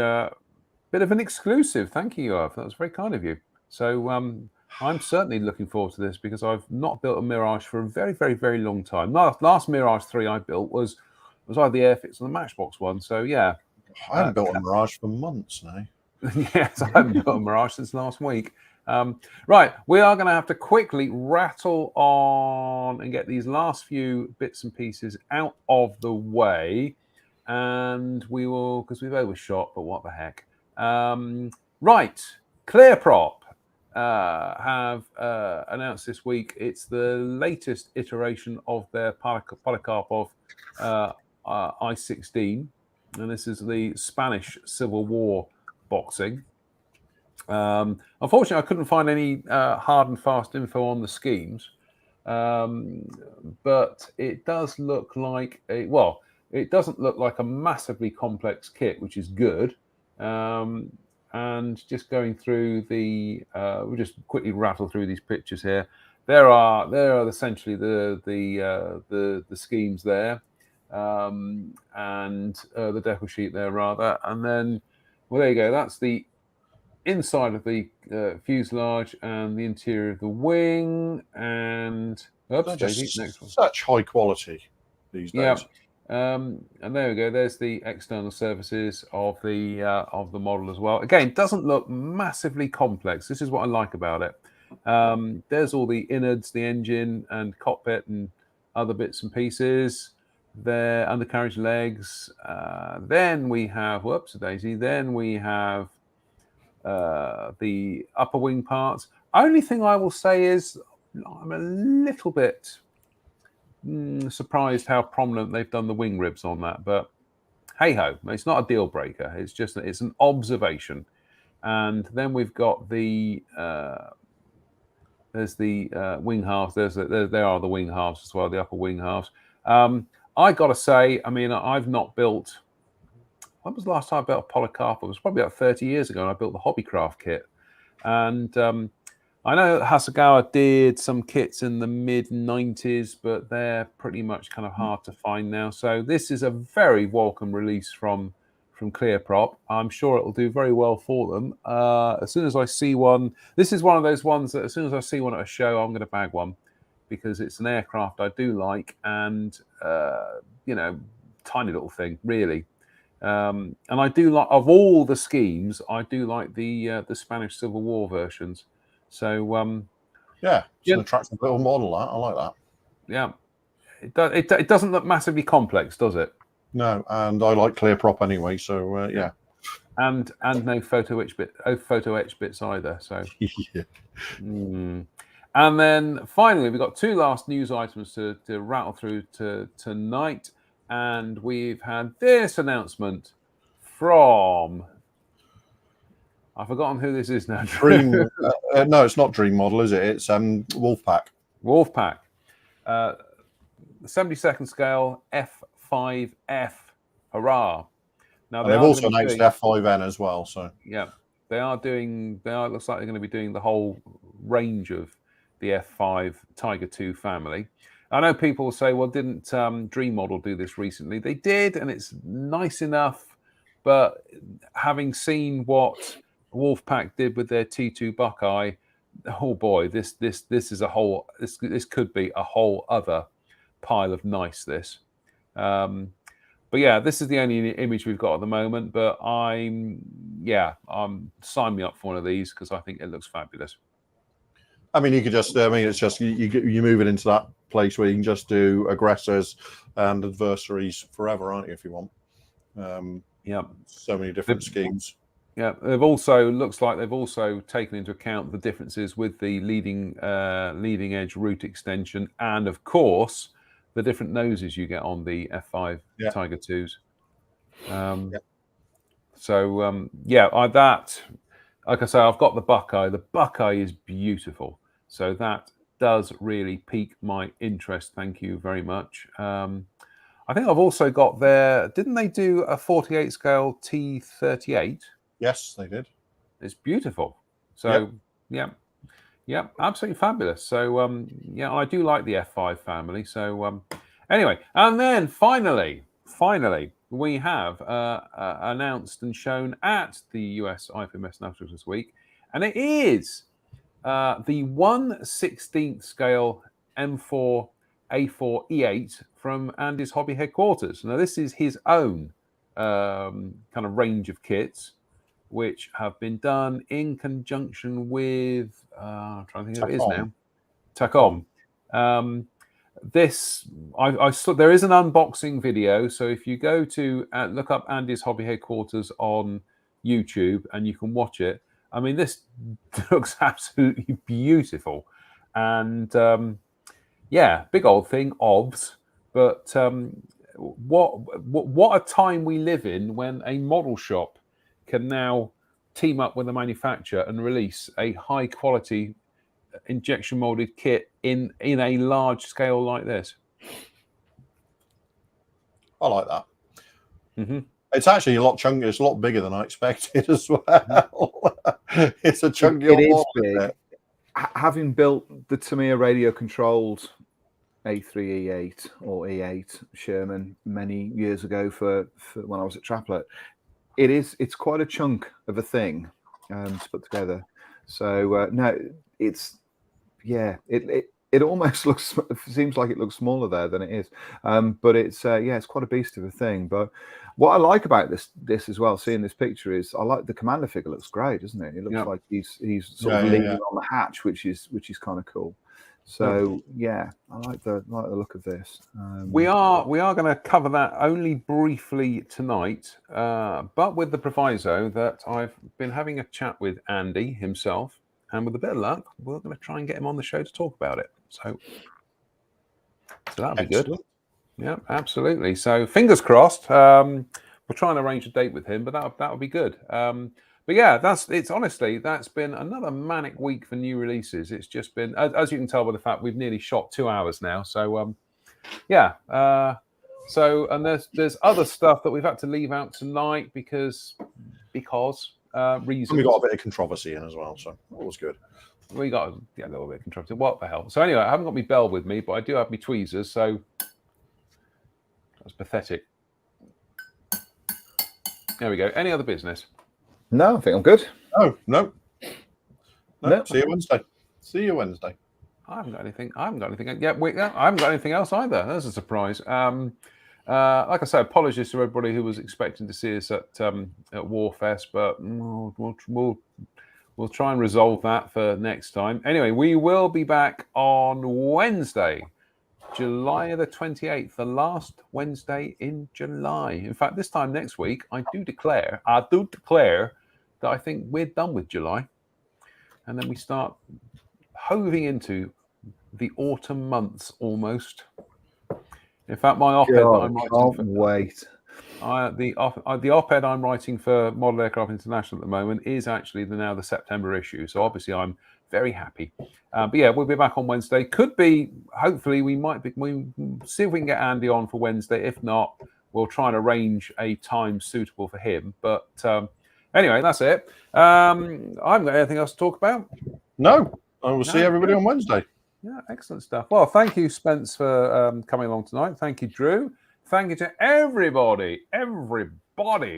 bit of an exclusive. Thank you, Yoav. That was very kind of you. So I'm certainly looking forward to this because I've not built a Mirage for a very, very, very long time. Last Mirage 3 I built was either the Airfix or the Matchbox one. So yeah, I haven't built a Mirage for months now. Yes, I haven't built a Mirage since last week. Right, we are going to have to quickly rattle on and get these last few bits and pieces out of the way, and we will, because we've overshot, but what the heck. Right, ClearProp have announced this week it's the latest iteration of their Polikarpov I-16, and this is the Spanish Civil War boxing. Unfortunately, I couldn't find any hard and fast info on the schemes, but it does look like it doesn't look like a massively complex kit, which is good. And just going through we'll just quickly rattle through these pictures here. There are essentially the schemes there, and the decal sheet there rather, and then there you go. That's the inside of the fuselage and the interior of the wing, and such high quality these days. And there we go. There's the external surfaces of the model as well. Again, doesn't look massively complex. This is what I like about it. There's all the innards, the engine and cockpit and other bits and pieces. There, undercarriage legs. Then we have whoopsie-daisy. Then we have the upper wing parts. Only thing I will say is I'm a little bit surprised how prominent they've done the wing ribs on that, but hey ho, it's not a deal breaker. It's just it's an observation. And then we've got the there's the wing halves. There are the wing halves as well, the upper wing halves. I gotta say, I mean, I've not built. When was the last time I built a Polikarpov? It was probably about 30 years ago, and I built the Hobbycraft kit. And I know Hasegawa did some kits in the mid-90s, but they're pretty much kind of hard to find now. So this is a very welcome release from ClearProp. I'm sure it'll do very well for them. As soon as I see one, this is one of those ones that as soon as I see one at a show, I'm going to bag one. because it's an aircraft I do like, and tiny little thing, really. And I do like, of all the schemes, I do like the Spanish Civil War versions. So it's an attractive little model. I like that. Yeah, it doesn't look massively complex, does it? No, and I like clear prop anyway. So yeah. And no photo etch bits either. So yeah. And then finally, we've got two last news items to rattle through tonight. And we've had this announcement from... I've forgotten who this is now. Dream. No, it's not Dream Model, is it? It's Wolfpack. Wolfpack. 72nd scale F5F. Hurrah. Now they've also announced F5N as well. So yeah, they are. It looks like they're going to be doing the whole range of the F5 Tiger II family. I know people say, well, didn't Dream Model do this recently? They did, and it's nice enough. But having seen what Wolfpack did with their T2 Buckeye, oh boy, this is a whole. This could be a whole other pile of nice. But yeah, this is the only image we've got at the moment. But sign me up for one of these because I think it looks fabulous. I mean, you could just. I mean, it's just you move it into that place where you can just do aggressors and adversaries forever, aren't you? If you want. So many different schemes. Yeah, looks like they've also taken into account the differences with the leading edge root extension, and of course the different noses you get on the F5 Tiger IIs. Like I say, I've got the Buckeye. The Buckeye is beautiful, so that does really pique my interest. Thank you very much. I think I've also got didn't they do a 48 scale T38? Yes, they did. It's beautiful. So yeah, absolutely fabulous. So I do like the F5 family. So anyway, and then finally, we have announced and shown at the US IFMS Nationals this week, and it is the 1/16th scale M4 A4 E8 from Andy's Hobby Headquarters. Now, this is his own kind of range of kits, which have been done in conjunction with, I'm trying to think of it is now, Tacom. There is an unboxing video, so if you go to look up Andy's Hobby Headquarters on YouTube and you can watch it. I mean, this looks absolutely beautiful, and big old thing, OBS. But what a time we live in when a model shop can now team up with a manufacturer and release a high quality injection molded kit in a large scale like this. I like that. Mm-hmm. It's actually a lot chunkier. It's a lot bigger than I expected as well. It's a chunky model. It is big. Having built the Tamiya radio controlled A3E8 or E8 Sherman many years ago for when I was at Traplet, it's quite a chunk of a thing to put together. So it almost seems like it looks smaller there than it is, but it's quite a beast of a thing. But what I like about this as well, seeing this picture, is I like the commander figure. Looks great, doesn't it? It looks like he's sort of leaning on the hatch, which is kind of cool. So I like the look of this. We are going to cover that only briefly tonight, but with the proviso that I've been having a chat with Andy himself, and with a bit of luck, we're going to try and get him on the show to talk about it. So that'll be good. Yeah, absolutely. So fingers crossed. We'll try and arrange a date with him, but that'll be good. But yeah, that's been another manic week for new releases. It's just been, as you can tell by the fact we've nearly shot 2 hours now. So and there's other stuff that we've had to leave out tonight because reasons. And we got a bit of controversy in as well, so that was good. We got a little bit of controversy. What the hell? So anyway, I haven't got my bell with me, but I do have my tweezers. So that's pathetic. There we go. Any other business? No, I think I'm good. No. See you Wednesday. I haven't got anything. I haven't got anything. Yeah, I haven't got anything else either. That's a surprise. Like I said, apologies to everybody who was expecting to see us at Warfest, but we'll try and resolve that for next time. Anyway, we will be back on Wednesday, July the 28th, the last Wednesday in July. In fact, this time next week, I do declare that I think we're done with July, and then we start hoving into the autumn months almost. In fact, my op-ed that I'm writing the op-ed I'm writing for Model Aircraft International at the moment is actually now the September issue. So obviously I'm very happy. But yeah, we'll be back on Wednesday. Could be, hopefully we see if we can get Andy on for Wednesday. If not, we'll try and arrange a time suitable for him. But anyway, that's it. I haven't got anything else to talk about. No, I will see everybody on Wednesday. Yeah, excellent stuff. Well, thank you, Spence, for coming along tonight. Thank you, Drew. Thank you to everybody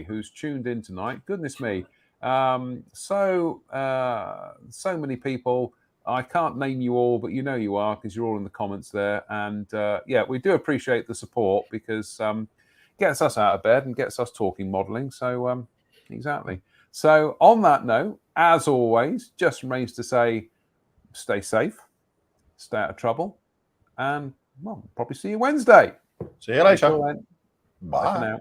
who's tuned in tonight. Goodness me. So many people. I can't name you all, but you know you are because you're all in the comments there. And yeah, we do appreciate the support because it gets us out of bed and gets us talking modelling. So exactly. So on that note, as always, just remains to say, stay safe. Stay out of trouble, and well, probably see you Wednesday. See you later. Bye for now.